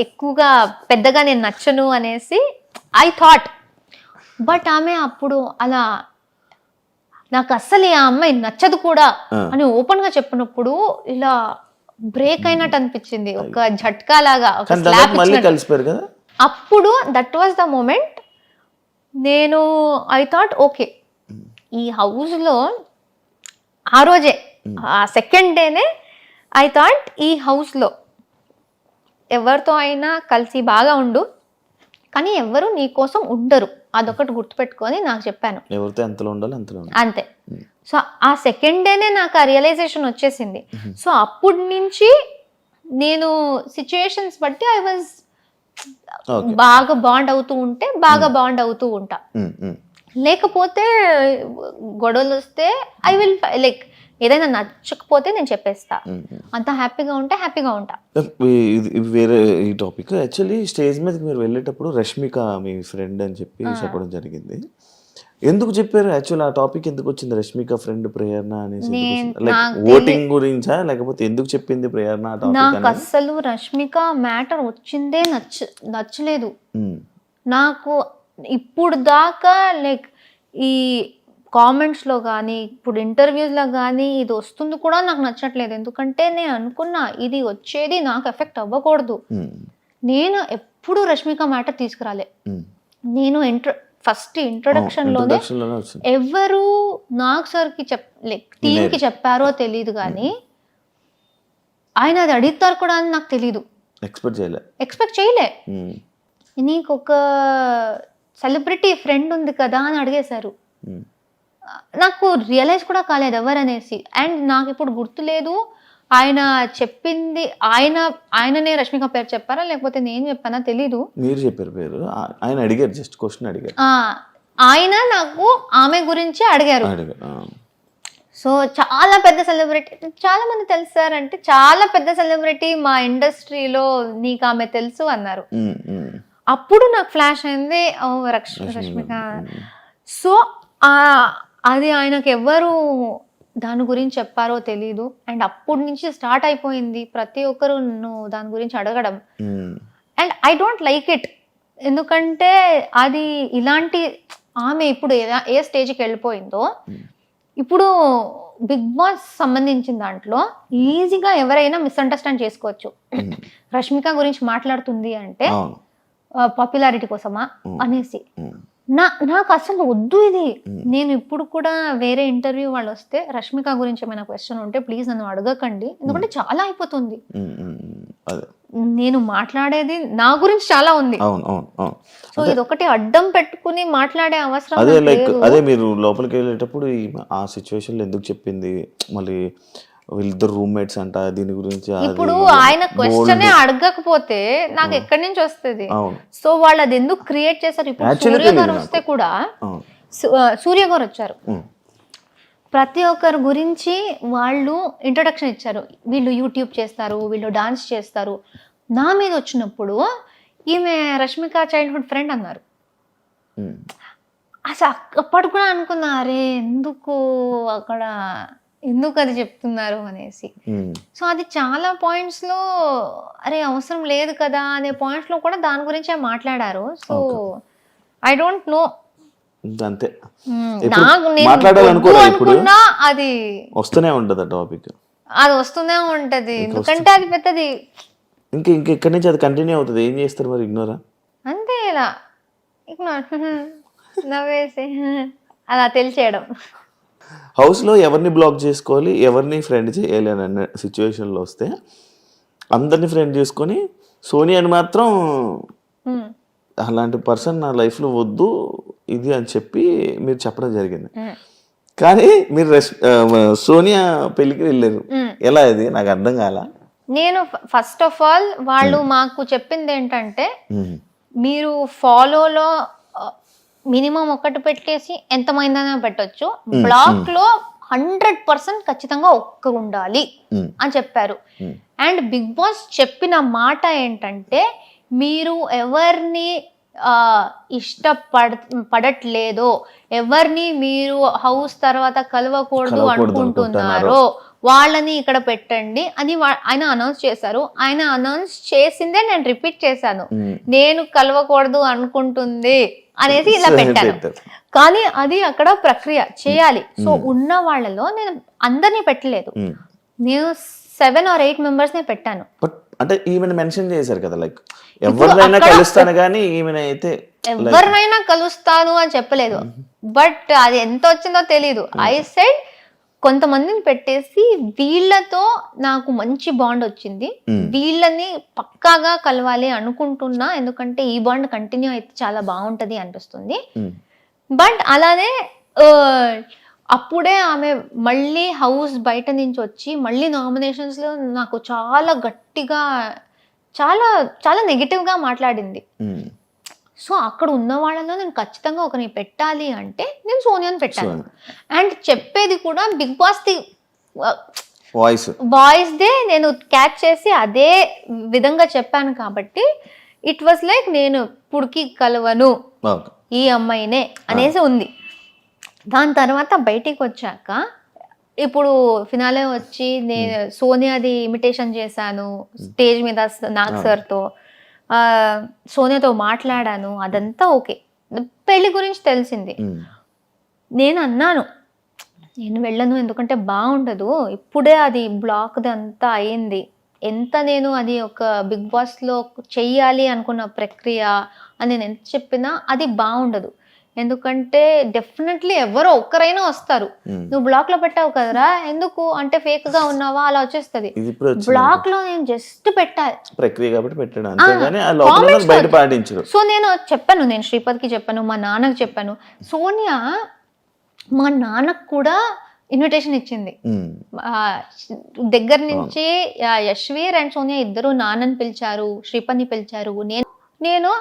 ఎక్కువగా పెద్దగా నేను నచ్చను అనేసి ఐ థాట్. బట్ ఆమె అప్పుడు అలా నాకు అస్సలు ఆ అమ్మాయి నచ్చదు కూడా అని ఓపెన్ గా చెప్పినప్పుడు ఇలా బ్రేక్ అయినట్టు అనిపించింది, ఒక झटका లాగా, ఒక స్లాప్ ఇచ్చినట్టు. అప్పుడు దట్ వాజ్ ద మూమెంట్ నేను ఐ థాట్ ఓకే, ఈ హౌస్ లో ఆ రోజే ఆ సెకండ్ డేనే ఐ థాట్ ఈ హౌస్ లో ఎవరితో అయినా కలిసి బాగా ఉండు, కానీ ఎవరు నీ కోసం ఉండరు, అదొకటి గుర్తుపెట్టుకొని నాకు చెప్పాను. ఎవరితో ఎంతలో ఉండాలి అంతే. సో ఆ సెకండ్ డేనే నాకు ఆ రియలైజేషన్ వచ్చేసింది. సో అప్పటి నుంచి నేను సిచ్యుయేషన్స్ బట్టి ఐ వాజ్ బాగా బాండ్ అవుతూ ఉంటే బాగా బాండ్ అవుతూ ఉంటా, లేకపోతే గొడవలు వస్తే ఐ విల్ లైక్ ఏదైనా నచ్చకపోతే నేను చెప్పేస్తా, అంత హ్యాపీగా ఉంటే హ్యాపీగా ఉంటా. వేరే ఈ టాపిక్, యాక్చువల్లీ స్టేజ్ మీదకి మీరు వెళ్ళేటప్పుడు రష్మిక మీ ఫ్రెండ్ అని చెప్పి చెప్పడం జరిగింది. ఎందుకు చెప్పారు యాక్చువల్? ఆ టాపిక్ ఎందుకు వచ్చింది, రష్మిక ఫ్రెండ్ ప్రేరణ అనేసి? లైక్ ఓటింగ్ గురించా, లేకపోతే ఎందుకు చెప్పింది ప్రేరణ ఆ టాపిక్? నాకు అసలు రష్మిక మ్యాటర్ వచ్చిందే నచ్చలేదు నాకు ఇప్పుడు దాకా. లైక్ ఈ కామెంట్స్లో కానీ ఇప్పుడు ఇంటర్వ్యూస్లో కానీ ఇది వస్తుంది కూడా నాకు నచ్చట్లేదు, ఎందుకంటే నేను అనుకున్నా ఇది వచ్చేది నాకు ఎఫెక్ట్ అవ్వకూడదు. నేను ఎప్పుడు రష్మిక మ్యాటర్ తీసుకురాలే. నేను ఫస్ట్ ఇంట్రొడక్షన్ లోనే ఎవరు నాగ్ సార్కి లైక్ టీంకి చెప్పారో తెలియదు, కానీ ఆయన అది అడుగుతారు కూడా అని నాకు తెలీదు, ఎక్స్పెక్ట్ చేయలే. నీకు ఒక సెలబ్రిటీ ఫ్రెండ్ ఉంది కదా అని అడిగేశారు, నాకు రియలైజ్ కూడా కాలేదు ఎవరనేసి. అండ్ నాకు ఇప్పుడు గుర్తులేదు ఆయన చెప్పింది, ఆయననే రష్మిక పేరు చెప్పారా లేకపోతే నేను చెప్పానా తెలీదు. మీరు చెప్పారు పేరు, ఆయన అడిగారు, జస్ట్ క్వశ్చన్ అడిగారు. ఆయన నాకు ఆమె గురించి అడిగారు. సో చాలా పెద్ద సెలబ్రిటీ, చాలా మంది తెలుసారంటే చాలా పెద్ద సెలబ్రిటీ మా ఇండస్ట్రీలో, నీకు ఆమె తెలుసు అన్నారు. అప్పుడు నాకు ఫ్లాష్ అయింది, ఓ రష్మిక. సో అది ఆయనకు ఎవ్వరు దాని గురించి చెప్పారో తెలీదు. అండ్ అప్పటి నుంచి స్టార్ట్ అయిపోయింది ప్రతి ఒక్కరు నువ్వు దాని గురించి అడగడం. And I don't like it, ఎందుకంటే అది ఇలాంటి ఆమె ఇప్పుడు ఏ స్టేజ్కి వెళ్ళిపోయిందో, ఇప్పుడు బిగ్ బాస్ సంబంధించిన దాంట్లో ఈజీగా ఎవరైనా మిస్అండర్స్టాండ్ చేసుకోవచ్చు. రష్మిక గురించి మాట్లాడుతుంది అంటే పాపులారిటీ కోసమా అనేసి. నాకు అసలు వద్దు ఇది. నేను ఇప్పుడు కూడా వేరే ఇంటర్వ్యూ వాళ్ళు వస్తే రష్మిక గురించి ఏమైనా క్వశ్చన్ ఉంటే ప్లీజ్ నన్ను అడగకండి, ఎందుకంటే చాలా అయిపోతుంది. నేను మాట్లాడేది నా గురించి చాలా ఉంది. సో ఇది ఒకటి అడ్డం పెట్టుకుని మాట్లాడే అవసరం లేదు. అదే మీరు లోపలికి వెళ్ళేటప్పుడు ఆ సిచ్యువేషన్ లో ఎందుకు చెప్పింది, మళ్ళీ వీళ్ళిద్దరు రూమ్మేట్స్ అంట, దీని గురించి ఇప్పుడు ఆయన క్వశ్చనే అడగకపోతే నాకు ఎక్కడి నుంచి వస్తుంది? సో వాళ్ళు అది ఎందుకు క్రియేట్ చేశారు? ఇప్పుడు సూర్య గారు వస్తే కూడా, సూర్య గారు వచ్చారు, ప్రతి ఒక్కరి గురించి వాళ్ళు ఇంట్రొడక్షన్ ఇచ్చారు. వీళ్ళు యూట్యూబ్ చేస్తారు, వీళ్ళు డాన్స్ చేస్తారు. నా మీద వచ్చినప్పుడు ఈమె రష్మిక చైల్డ్హుడ్ ఫ్రెండ్ అన్నారు. అసలు అప్పటి కూడా అనుకున్నా, అరే ఎందుకు అక్కడ ఎందుకు అది చెప్తున్నారు అనేసి. సో అది చాలా పాయింట్స్ లో అరే అవసరం లేదు కదా అనే పాయింట్స్ లో కూడా దాని గురించే మాట్లాడారు. సో ఐ డోంట్ నో అంతే. నాకు నేను మాట్లాడాలనుకోరా ఇప్పుడు అనుకున్నా అది వస్తూనే ఉంటది టాపిక్, అది వస్తూనే ఉంటది. ఎందుకంటే అది పెద్దది. ఇక్కడి నుంచి అది కంటిన్యూ అవుతుంది. ఏం చేస్తారు మరి? ఇగ్నోరా? అంతే, ఇలా నవ్వేసి అలా తెలిసేయడం. హౌస్లో ఎవరిని బ్లాక్ చేసుకోవాలి, ఎవరిని ఫ్రెండ్ చేయాలి అని అన్న సిచ్యువేషన్లో వస్తే అందరినీ ఫ్రెండ్ చేసుకొని సోనియాని మాత్రం అలాంటి పర్సన్ నా లైఫ్లో వద్దు ఇది అని చెప్పి మీరు చెప్పడం జరిగింది. కానీ మీరు సోనియా పెళ్ళికి వెళ్ళారు. ఎలా ఇది నాకు అర్థం కాల. నేను ఫస్ట్ ఆఫ్ ఆల్ వాళ్ళు మాకు చెప్పింది ఏంటంటే, మీరు ఫాలోలో మినిమం ఒకటి పెట్టేసి ఎంతమైందనే పెట్టొచ్చు, బ్లాక్ లో 100% ఖచ్చితంగా ఒక్క ఉండాలి అని చెప్పారు. అండ్ బిగ్ బాస్ చెప్పిన మాట ఏంటంటే, మీరు ఎవరిని పడట్లేదో, ఎవరిని మీరు హౌస్ తర్వాత కలవకూడదు అనుకుంటున్నారో వాళ్ళని ఇక్కడ పెట్టండి అని ఆయన అనౌన్స్ చేశారు. ఆయన అనౌన్స్ చేసిందే నేను రిపీట్ చేశాను, నేను కలవకూడదు అనుకుంటుంది అనేసి ఇలా పెట్టాను. కానీ అది అక్కడ ప్రక్రియ చేయాలి. సో ఉన్న వాళ్ళలో నేను అందరినీ పెట్టలేదు, నేను 7 or 8 మెంబర్స్ నే పెట్టాను. అంటే ఈమెను మెన్షన్ చేశారు కదా, లైక్ ఎవరినైనా కలుస్తాను కానీ ఈమెనైతే ఎవరినైనా కలుస్తాను అని చెప్పలేదు. బట్ అది ఎంత వచ్చిందో తెలీదు. ఐ సెడ్ కొంతమందిని పెట్టేసి వీళ్ళతో నాకు మంచి బాండ్ వచ్చింది, వీళ్ళని పక్కాగా కలవాలి అనుకుంటున్నా, ఎందుకంటే ఈ బాండ్ కంటిన్యూ అయితే చాలా బాగుంటది అనిపిస్తుంది. బట్ అలానే అప్పుడే ఆమె మళ్ళీ హౌస్ బయట నుంచి వచ్చి మళ్ళీ నామినేషన్స్ లో నాకు చాలా గట్టిగా చాలా చాలా నెగిటివ్ గా మాట్లాడింది. సో అక్కడ ఉన్న వాళ్ళలో నేను ఖచ్చితంగా ఒకరిని పెట్టాలి అంటే నేను సోనియాని పెట్టాను. అండ్ చెప్పేది కూడా బిగ్ బాస్ ది వాయిస్ దే నేను క్యాచ్ చేసి అదే విధంగా చెప్పాను కాబట్టి ఇట్ వాస్ లైక్ నేను పుడికి కలవను ఈ అమ్మాయినే అనేసి ఉంది. దాని తర్వాత బయటికి వచ్చాక ఇప్పుడు ఫినాలే వచ్చి నేను సోనియాది ఇమిటేషన్ చేశాను స్టేజ్ మీద నాగ్ సార్తో, సోనియాతో మాట్లాడాను, అదంతా ఓకే. పెళ్లి గురించి తెలిసింది. నేను అన్నాను నేను వెళ్ళను, ఎందుకంటే బాగుండదు, ఇప్పుడే అది బ్లాక్ అంతా అయింది, ఎంత నేను అది ఒక బిగ్ బాస్లో చెయ్యాలి అనుకున్న ప్రక్రియ అని నేను ఎంత చెప్పినా అది బాగుండదు. ఎందుకంటే డెఫినెట్లీ ఎవరో ఒక్కరైనా వస్తారు, నువ్వు బ్లాక్ లో పెట్టావు కదరా ఎందుకు అంటే ఫేక్ గా ఉన్నావా అలా వచ్చేస్తుంది. బ్లాక్ లో నేను జస్ట్ పెట్టాలి ప్రక్రియ కాబట్టి పెట్టాను. సో నేను చెప్పాను, నేను శ్రీపద్కి చెప్పాను, మా నాన్నకి చెప్పాను. సోనియా మా నాన్నకు కూడా ఇన్విటేషన్ ఇచ్చింది దగ్గర నుంచి. యశ్వీర్ అండ్ సోనియా ఇద్దరు నాన్నని పిలిచారు, శ్రీపద్ని పిలిచారు. నేను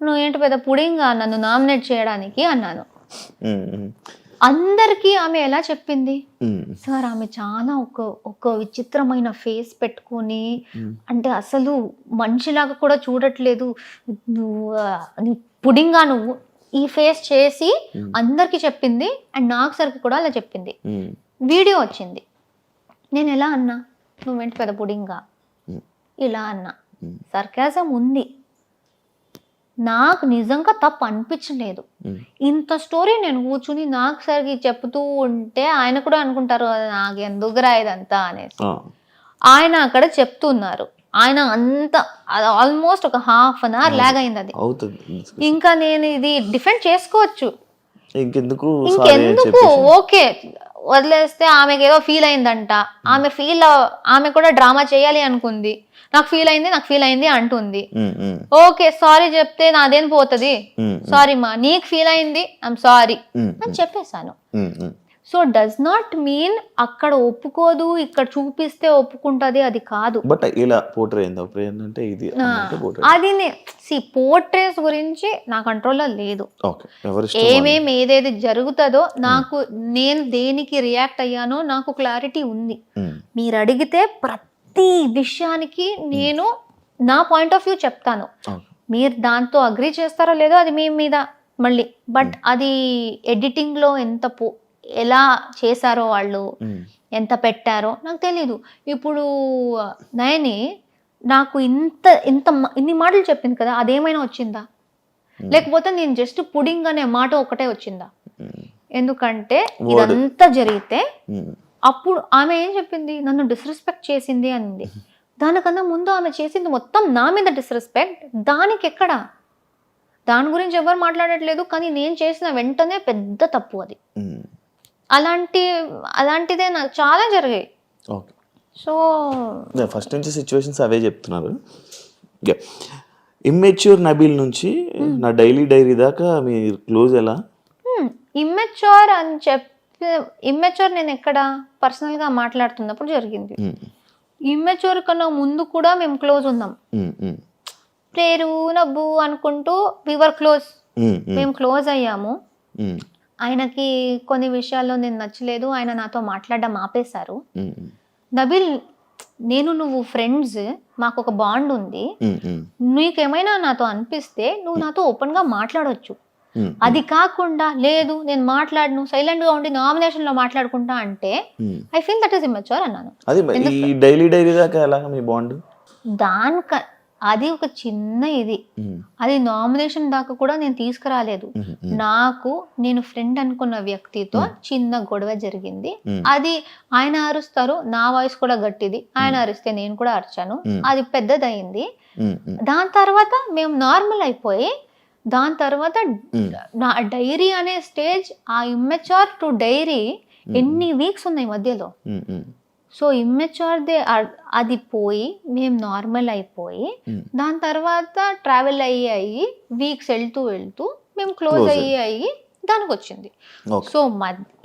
నువ్వు ఏంటి పెద్ద పుడింగా నన్ను నామినేట్ చేయడానికి అన్నాను. అందరికీ ఆమె ఎలా చెప్పింది సార్, ఆమె చాలా ఒక విచిత్రమైన ఫేస్ పెట్టుకొని, అంటే అసలు మనిషిలాగా కూడా చూడట్లేదు, నువ్వు పుడింగా నువ్వు ఈ ఫేస్ చేసి అందరికి చెప్పింది. అండ్ నాకు సరికి కూడా అలా చెప్పింది. వీడియో వచ్చింది, నేను ఎలా అన్నా నువ్వేంటి పెద్ద పుడింగా ఇలా అన్నా. సర్కాజం ఉంది, నాకు నిజంగా తప్పు అనిపించలేదు. ఇంత స్టోరీ నేను కూర్చుని నాకు సరికి చెప్తూ ఉంటే ఆయన కూడా అనుకుంటారు నాకు ఎందుకురా ఇదంతా అనేసి. ఆయన అక్కడ చెప్తున్నారు, ఆయన అంత ఆల్మోస్ట్ ఒక ½ an hour లాగ్ అయింది అది. ఇంకా నేను ఇది డిఫెండ్ చేసుకోవచ్చు, ఇంకెందుకు ఓకే వదిలేస్తే. ఆమెకి ఏదో ఫీల్ అయిందంట, ఆమె కూడా డ్రామా చేయాలి అనుకుంది, నాకు ఫీల్ అయింది అంటుంది. ఓకే సారీ చెప్తే నాదేం పోతుంది, సారీ మా నీకు ఫీల్ అయింది ఐఎమ్ సారీ అని చెప్పేశాను. సో డస్ నాట్ మీన్ అక్కడ ఒప్పుకోదు ఇక్కడ చూపిస్తే ఒప్పుకుంటది, అది కాదు. బట్ ఇలా పోర్ట్రే అంటే ఇది అది పోర్ట్రేస్ గురించి నా కంట్రోల్లో లేదు. ఏదేది జరుగుతుందో నాకు నేను దేనికి రియాక్ట్ అయ్యానో నాకు క్లారిటీ ఉంది. మీరు అడిగితే ప్రతి విషయానికి నేను నా పాయింట్ ఆఫ్ వ్యూ చెప్తాను. మీరు దాంతో అగ్రీ చేస్తారో లేదో అది మీ మీద మళ్ళీ. బట్ అది ఎడిటింగ్ లో ఎలా చేశారో వాళ్ళు, ఎంత పెట్టారో నాకు తెలీదు. ఇప్పుడు నయని నాకు ఇన్ని మాటలు చెప్పింది కదా, అదేమైనా వచ్చిందా? లేకపోతే నేను జస్ట్ పుడింగ్ అనే మాట ఒకటే వచ్చిందా? ఎందుకంటే ఇదంతా జరిగితే అప్పుడు ఆమె ఏం చెప్పింది, నన్ను డిస్రెస్పెక్ట్ చేసింది అనింది. దానికన్నా ముందు ఆమె చేసింది మొత్తం నా మీద డిస్రెస్పెక్ట్. దానికి ఎక్కడ, దాని గురించి ఎవరు మాట్లాడట్లేదు, కానీ నేను చేసిన వెంటనే పెద్ద తప్పు అది. అలాంటిదే నాకు చాలా జరిగాయి. సో ఫస్ట్ నుంచి సిచ్యువేషన్స్ అవే చెప్తున్నారు. ఇమ్మెచ్యూర్ నబీల్ నుంచి నా డైలీ డైరీ దాకా మీ క్లోజ్ ఎలా? ఇమ్మెచ్యూర్ అని ఇమ్మెచ్యూర్ నేను ఎక్కడ పర్సనల్గా మాట్లాడుతున్నప్పుడు జరిగింది. ఇమ్మెచ్యూర్ కన్నా ముందు కూడా మేము క్లోజ్ ఉన్నాం. పేరు నవ్వు అనుకుంటూ వివర్ క్లోజ్, మేము క్లోజ్ అయ్యాము. ఆయనకి కొన్ని విషయాల్లో నేను నచ్చలేదు, ఆయన నాతో మాట్లాడడం ఆపేశారు. నబీల్, నువ్వు ఫ్రెండ్స్, మాకు ఒక బాండ్ ఉంది, నీకేమైనా నాతో అనిపిస్తే నువ్వు నాతో ఓపెన్ గా మాట్లాడొచ్చు. అది కాకుండా లేదు నేను మాట్లాడను, సైలెంట్ గా ఉండి నామినేషన్ లో మాట్లాడుకుంటా అంటే I feel that is immature అన్నాను. అది ఒక చిన్న ఇది, అది నామినేషన్ దాకా కూడా నేను తీసుకురాలేదు. నేను ఫ్రెండ్ అనుకున్న వ్యక్తితో చిన్న గొడవ జరిగింది. అది ఆయన అరుస్తారు, నా వాయిస్ కూడా గట్టిది, ఆయన అరిస్తే నేను కూడా అరిచాను, అది పెద్దదయింది. దాని తర్వాత మేము నార్మల్ అయిపోయి, దాని తర్వాత నా డైరీ అనే స్టేజ్, ఆ ఇమ్మెచ్యూర్ టు డైరీ ఎన్ని వీక్స్ ఉన్నాయి మధ్యలో. సో ఇమ్మెచ్యూర్ అది పోయి మేము నార్మల్ అయిపోయి, దాని తర్వాత ట్రావెల్ అయ్యి వీక్స్ వెళ్తూ మేము క్లోజ్ అయ్యి దానికి వచ్చింది. సో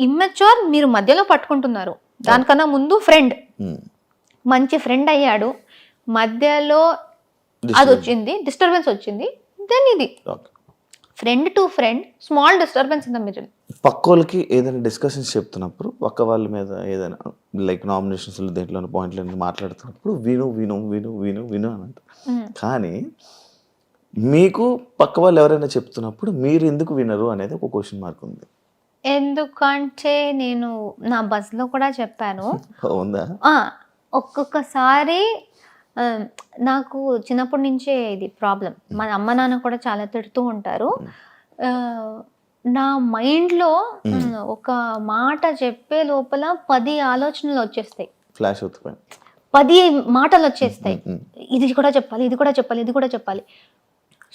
ఇమ్మెచ్యూర్ మీరు మధ్యలో పట్టుకుంటున్నారు, దానికన్నా ముందు ఫ్రెండ్, మంచి ఫ్రెండ్ అయ్యాడు, మధ్యలో అది వచ్చింది, డిస్టర్బెన్స్ వచ్చింది. దెన్ ఇది friend to friend, small disturbance in the middle. పక్కోళ్ళకి ఏదైనా డిస్కషన్స్ చెప్తున్నప్పుడు, పక్క వాళ్ళ మీద ఏదైనా లైక్ నామినేషన్స్ దేంట్లో పాయింట్లు మాట్లాడుతున్నప్పుడు విను విను విను విను విను అని అంటారు. కానీ మీకు పక్క వాళ్ళు ఎవరైనా చెప్తున్నప్పుడు మీరు ఎందుకు వినరు అనేది ఒక క్వశ్చన్ మార్క్ ఉంది. ఎందుకంటే నేను నా బస్లో కూడా చెప్పాను. ఉందా? ఒక్కొక్కసారి నాకు చిన్నప్పటి నుంచే ఇది ప్రాబ్లం. మన అమ్మ నాన్న కూడా చాలా తిడుతూ ఉంటారు. నా మైండ్లో ఒక మాట చెప్పే లోపల 10 ఆలోచనలు వచ్చేస్తాయి, ఫ్లాష్ అవుతాయి, 10 మాటలు వచ్చేస్తాయి. ఇది కూడా చెప్పాలి, ఇది కూడా చెప్పాలి, ఇది కూడా చెప్పాలి.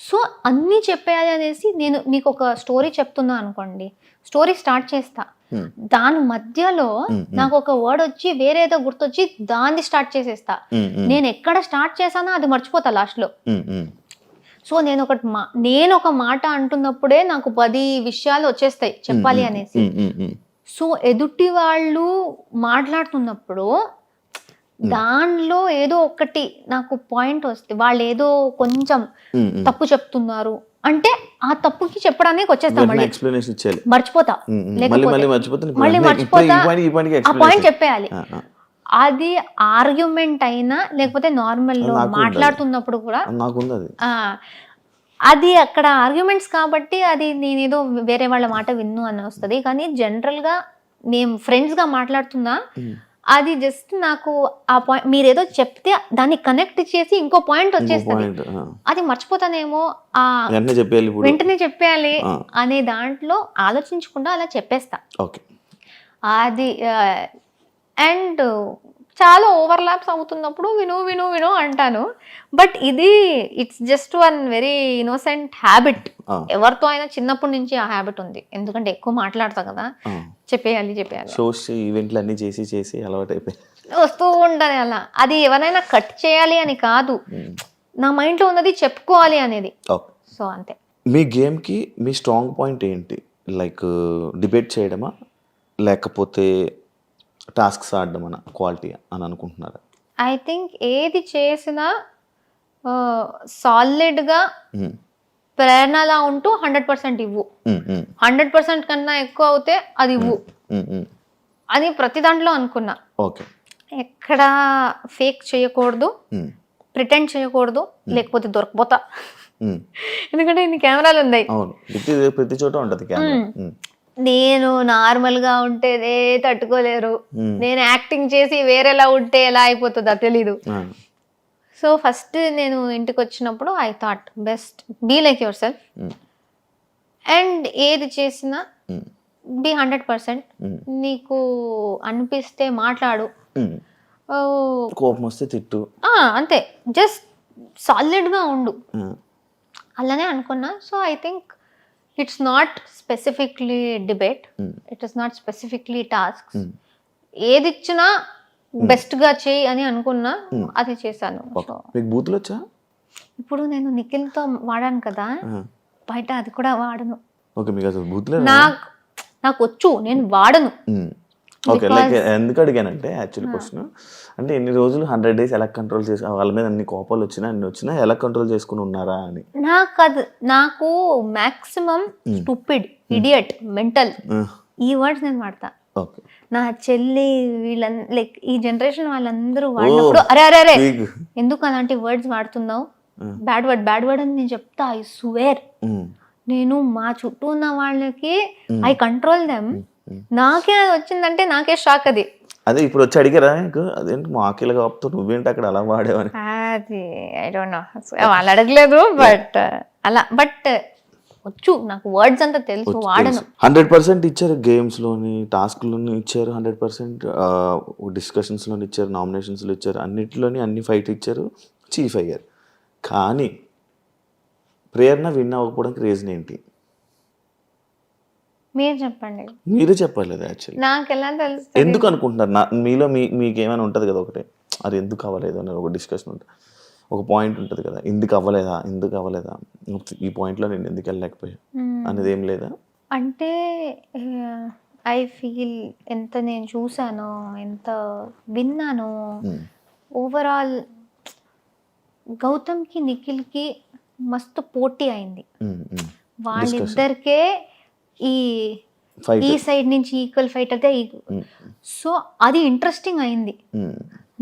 సో అన్నీ చెప్పేయాలి అనేసి నేను మీకు ఒక స్టోరీ చెప్తున్నా అనుకోండి, స్టోరీ స్టార్ట్ చేస్తా, దాని మధ్యలో నాకు ఒక వర్డ్ వచ్చి వేరేదో గుర్తొచ్చి దాన్ని స్టార్ట్ చేసేస్తా. నేను ఎక్కడ స్టార్ట్ చేశానో అది మర్చిపోతా లాస్ట్ లో. సో నేను ఒక మాట అంటున్నప్పుడే నాకు 10 విషయాలు వచ్చేస్తాయి చెప్పాలి అనేసి. సో ఎదుటి వాళ్ళు మాట్లాడుతున్నప్పుడు దానిలో ఏదో ఒకటి నాకు పాయింట్ వస్తే, వాళ్ళు ఏదో కొంచెం తప్పు చెప్తున్నారు అంటే ఆ తప్పుకి చెప్పడానికి వచ్చేస్తా, మర్చిపోతా, మళ్ళీ మర్చిపోతా, ఆ పాయింట్ చెప్పేయాలి. అది ఆర్గ్యుమెంట్ అయినా లేకపోతే నార్మల్ లో మాట్లాడుతున్నప్పుడు కూడా అది అక్కడ ఆర్గ్యుమెంట్స్ కాబట్టి అది నేనేదో వేరే వాళ్ళ మాట విన్ను అని వస్తుంది. కానీ జనరల్ గా మేము ఫ్రెండ్స్ గా మాట్లాడుతున్నా, అది జస్ట్ నాకు ఆ పాయింట్ మీరు ఏదో చెప్తే దాన్ని కనెక్ట్ చేసి ఇంకో పాయింట్ వచ్చేస్తుంది, అది మర్చిపోతానేమో, వెంటనే చెప్పేయాలి అనే దాంట్లో ఆలోచించకుండా అలా చెప్పేస్తా. అది అండ్ చాలా ఓవర్లాప్స్ అవుతున్నప్పుడు విను విను విను అంటాను. But it's just one very innocent habit. ఎవరితో అయినా చిన్నప్పటి నుంచి ఆ హ్యాబిట్ ఉంది, ఎందుకంటే ఎక్కువ మాట్లాడతా కదా, చెప్పేయాలి ఈవెంట్లు అన్ని చేసి అలవాటు అయిపోయి వస్తూ ఉండాలి అలా. అది ఎవరైనా కట్ చేయాలి అని కాదు, నా మైండ్లో ఉన్నది చెప్పుకోవాలి అనేది. సో అంతే. మీ గేమ్కి మీ స్ట్రాంగ్ పాయింట్ ఏంటి? లైక్ డిబేట్ చేయడమా లేకపోతే టాస్క్స్ ఆడడం అన్న క్వాలిటీ అని అనుకుంటున్నారా? ఐ థింక్ ఏది చేసినా సాలిడ్గా ప్రేరణలా ఉంటూ 100% ఇవ్వు, 100% కన్నా ఎక్కువ అవుతే అది ఇవ్వు అని ప్రతి దాంట్లో అనుకున్నా. ఎక్కడ ఫేక్ చేయకూడదు, ప్రిటెండ్ చేయకూడదు, లేకపోతే దొరకపోతా. ఎందుకంటే ఇన్ని కెమెరాలు ఉన్నాయి, ప్రతి చోట ఉంటుంది కెమెరా. నేను నార్మల్ గా ఉంటే తట్టుకోలేరు, నేను యాక్టింగ్ చేసి వేరేలా ఉంటే ఎలా అయిపోతుందో తెలీదు. సో ఫస్ట్ నేను ఇంటికి వచ్చినప్పుడు I thought best be like yourself, and ఏది చేసినా బి 100%. నీకు అనిపిస్తే మాట్లాడు, కోపం వస్తే తిట్టు, అంతే. జస్ట్ సాలిడ్గా ఉండు, అలానే అనుకున్నా. So I think it's not specifically debate, it is not specifically task. ఏది ఇచ్చినా బెస్ట్గా చేయి అని అనుకున్నా, అది చేశాను. సో మీకు బూతులు వచ్చా? ఇప్పుడు నేను నిఖిల్తో వాడాను కదా, బయట అది కూడా వాడను. ఓకే, మీకు అసలు బూతులే నాకు వచ్చు, నేను వాడను. ఓకే, లైక్ ఎందుకు అడిగానంటే యాక్చువల్ క్వశ్చన్ అంటే ఎన్ని రోజులు 100 days ఎలా కంట్రోల్ చేసి, వాళ్ళ మీద అన్ని కోపాలు వచ్చినా అన్ని వచ్చినా ఎలా కంట్రోల్ చేసుకుని ఉన్నారా అని. నాకు మాక్సిమం స్టూపిడ్, ఇడియట్, మెంటల్ ఈ వర్డ్స్ నేను వాడతా. నా చెల్లి లైక్ ఈ జనరేషన్ వాళ్ళందరూ వాడినప్పుడు అరే అరే అరే ఎందుకు అలాంటి వర్డ్స్ వాడుతున్నావు, బ్యాడ్ వర్డ్ అని నేను చెప్తా. ఐ స్వేర్, నేను మా చుట్టూ ఉన్న వాళ్ళకి ఐ కంట్రోల్ దెమ్. నాకే అది వచ్చిందంటే నాకే షాక్. అదే ఇప్పుడు వచ్చి అడిగారా అదేంటి మాకేలా కాపుతూ నువ్వేంటి అక్కడ అలా వాడేవని? అది ఐ డోంట్ నో, వాళ్ళు అడగలేదు. బట్ వచ్చు, నాకు వర్డ్స్ అంతా తెలుసు, వాడను. 100% ఇచ్చారు, గేమ్స్ లోని టాస్క్ లోని ఇచ్చారు, 100% డిస్కషన్స్ లోని ఇచ్చారు, నామినేషన్స్ లో ఇచ్చారు, అన్నిటిలోని అన్ని ఫైట్ ఇచ్చారు, చీఫ్ అయ్యారు. కానీ ప్రేరణ విన్ అవ్వకపోవడానికి రీజన్ ఏంటి? మీరు చెప్పండి. మీరే చెప్పాలి. యాక్చువల్లీ నాకు ఎలా తెలుసు, ఎందుకు అనుకుంటున్నారు? మీలో మీకేమైనా ఉంటుంది కదా ఒకటే, అది ఎందుకు అవ్వలేదు అని ఒక డిస్కషన్ ఉంటుంది, ఒక పాయింట్ ఉంటుంది కదా, ఎందుకు అవ్వలేదా ఈ పాయింట్లో నేను ఎందుకు వెళ్ళలేకపోయా అనేది ఏం లేదా? అంటే ఐ ఫీల్ ఎంత నేను చూసానో, ఎంత విన్నానో, ఓవరాల్ గౌతమ్కి నిఖిల్కి మస్తు పోటీ అయింది. వాళ్ళిద్దరికే ఈ సైడ్ నుంచి ఈక్వల్ ఫైట్ అయితే, సో అది ఇంట్రెస్టింగ్ అయింది.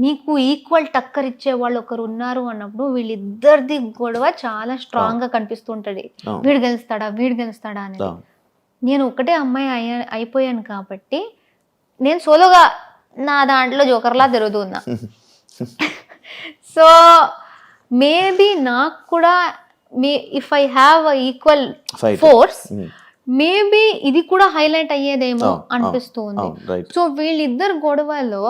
నీకు ఈక్వల్ టక్కర్ ఇచ్చే వాళ్ళు ఒకరు ఉన్నారు అన్నప్పుడు వీళ్ళిద్దరిది గొడవ చాలా స్ట్రాంగ్ గా కనిపిస్తుంటది. వీడు గెలుస్తాడా అనేది. నేను ఒకటే అమ్మాయి అయిపోయాను కాబట్టి నేను సోలోగా నా దాంట్లో జోకర్లా తిరుగుతున్నా. సో మేబీ నాకు కూడా if I have equal force maybe ఇది కూడా హైలైట్ అయ్యేదేమో అనిపిస్తుంది. సో వీళ్ళిద్దరు గొడవలో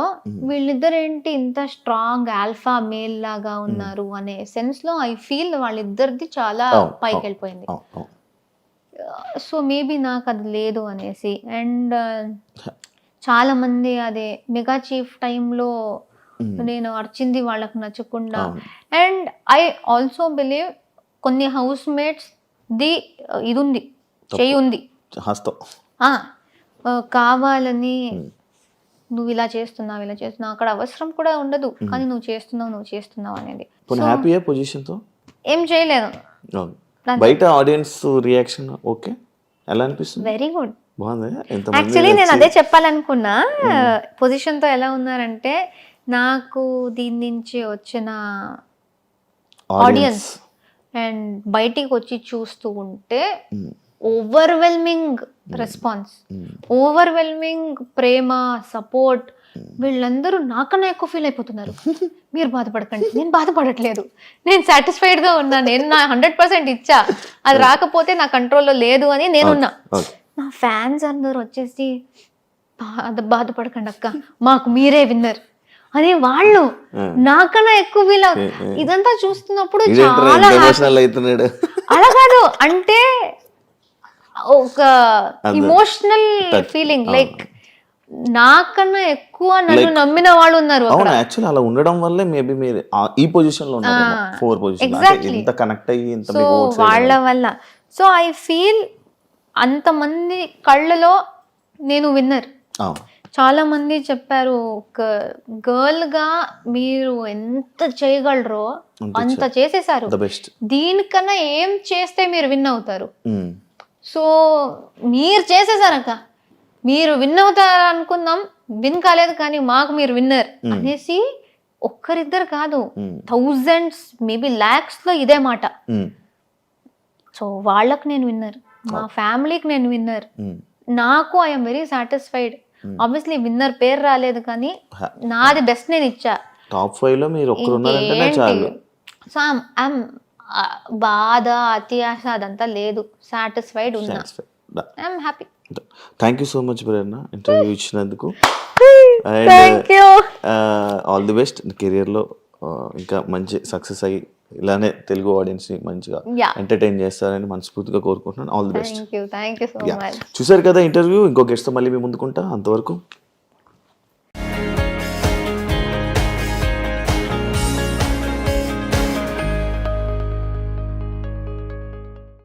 వీళ్ళిద్దరు ఏంటి ఇంత స్ట్రాంగ్ ఆల్ఫా మేల్ లాగా ఉన్నారు అనే సెన్స్ లో ఐ ఫీల్ వాళ్ళిద్దరిది చాలా పైకి వెళ్ళిపోయింది. సో మేబీ నాకు అది లేదు అనేసి. అండ్ చాలా మంది అదే మెగా చీఫ్ టైంలో నేను అర్చింది వాళ్ళకు నచ్చకుండా. అండ్ ఐ ఆల్సో బిలీవ్ కొన్ని హౌస్ మేట్స్ ది ఇది ఉంది, చెయ్యి ఉంది, కావాలని నువ్వు ఇలా చేస్తున్నావు అక్కడ అవసరం కూడా ఉండదు, కానీ నువ్వు చేస్తున్నావు అనేది. ఏం చేయలేదు. బయట ఆడియన్స్ రియాక్షన్ ఓకే ఎలా అనిపిస్తుంది? Very good. యాక్చువల్లీ నేను అదే చెప్పాలనుకున్నా. పొజిషన్ తో ఎలా ఉన్నారంటే, నాకు దీని నుంచి వచ్చిన ఆడియన్స్ అండ్ బయటికి వచ్చి చూస్తూ ఉంటే ఓవర్వెల్మింగ్ రెస్పాన్స్, ఓవర్వెల్మింగ్ ప్రేమ, సపోర్ట్. వీళ్ళందరూ నాకన్నా ఎక్కువ ఫీల్ అయిపోతున్నారు. మీరు బాధపడకండి, నేను బాధపడట్లేదు, నేను సాటిస్ఫైడ్గా ఉన్నా, నేను నా 100% ఇచ్చా, అది రాకపోతే నా కంట్రోల్లో లేదు అని నేనున్నా. నా ఫ్యాన్స్ అందరూ వచ్చేసి బాధపడకండి అక్క, మాకు మీరే విన్నర్ అని వాళ్ళు నాకన్నా ఎక్కువ ఫీల్ అవుతుంది. ఇదంతా చూస్తున్నప్పుడు చాలా అలా కాదు అంటే ఒక ఇమోషనల్ ఫీలింగ్, లైక్ నాకన్నా ఎక్కువ నన్ను నమ్మిన వాళ్ళు ఉన్నారు. యాక్చువల్లీ అలా ఉండడం వల్లే మేబీ మీరు ఈ పొజిషన్ లో ఉన్నారు, 4 పొజిషన్ ఇంత కనెక్ట్ అయ్యి ఇంత సో వాళ్ళ వల్ల. సో ఐ ఫీల్ అంతమంది కళ్ళలో నేను విన్నర్. చాలా మంది చెప్పారు, ఒక గర్ల్ గా మీరు ఎంత చేయగలరో అంత చేసేసారు, దీనికన్నా ఏం చేస్తే మీరు విన్ అవుతారు. సో మీరు చేసేసారక్క, మీరు విన్ అవుతారు అనుకుందాం, విన్ కాలేదు కానీ మాకు మీరు విన్నర్ అనేసి ఒక్కరిద్దరు కాదు, థౌజండ్స్ మేబీ లాక్స్ లో ఇదే మాట. సో వాళ్ళకు నేను విన్నర్, మా ఫ్యామిలీకి నేను విన్నర్, నాకు I'm very satisfied. Obviously winner పేరు రాలేదు కానీ నాది బెస్ట్ నేను ఇచ్చా. టాప్ 5 లో మీరు ఒక్కరు ఉన్నారంటేనే చాలు. సో బాధ అత్యాశ అదంతా లేదు, సాటిస్ఫైడ్ ఉన్నా, I'm happy. Thank you so much Prerana interview ఇచ్చినందుకు. Thank you. All the best కెరియర్లో, ఇంకా మంచి సక్సెస్ అయ్యి ఇలానే తెలుగు ఆడియన్స్ని మంచిగా ఎంటర్టైన్ చేస్తారని మనస్ఫూర్తిగా కోరుకుంటున్నాను. All the best. Thank you so much. చూసారు కదా ఇంటర్వ్యూ. ఇంకో గెస్ట్తో మళ్ళీ మీ ముందుకుంటా. అంతవరకు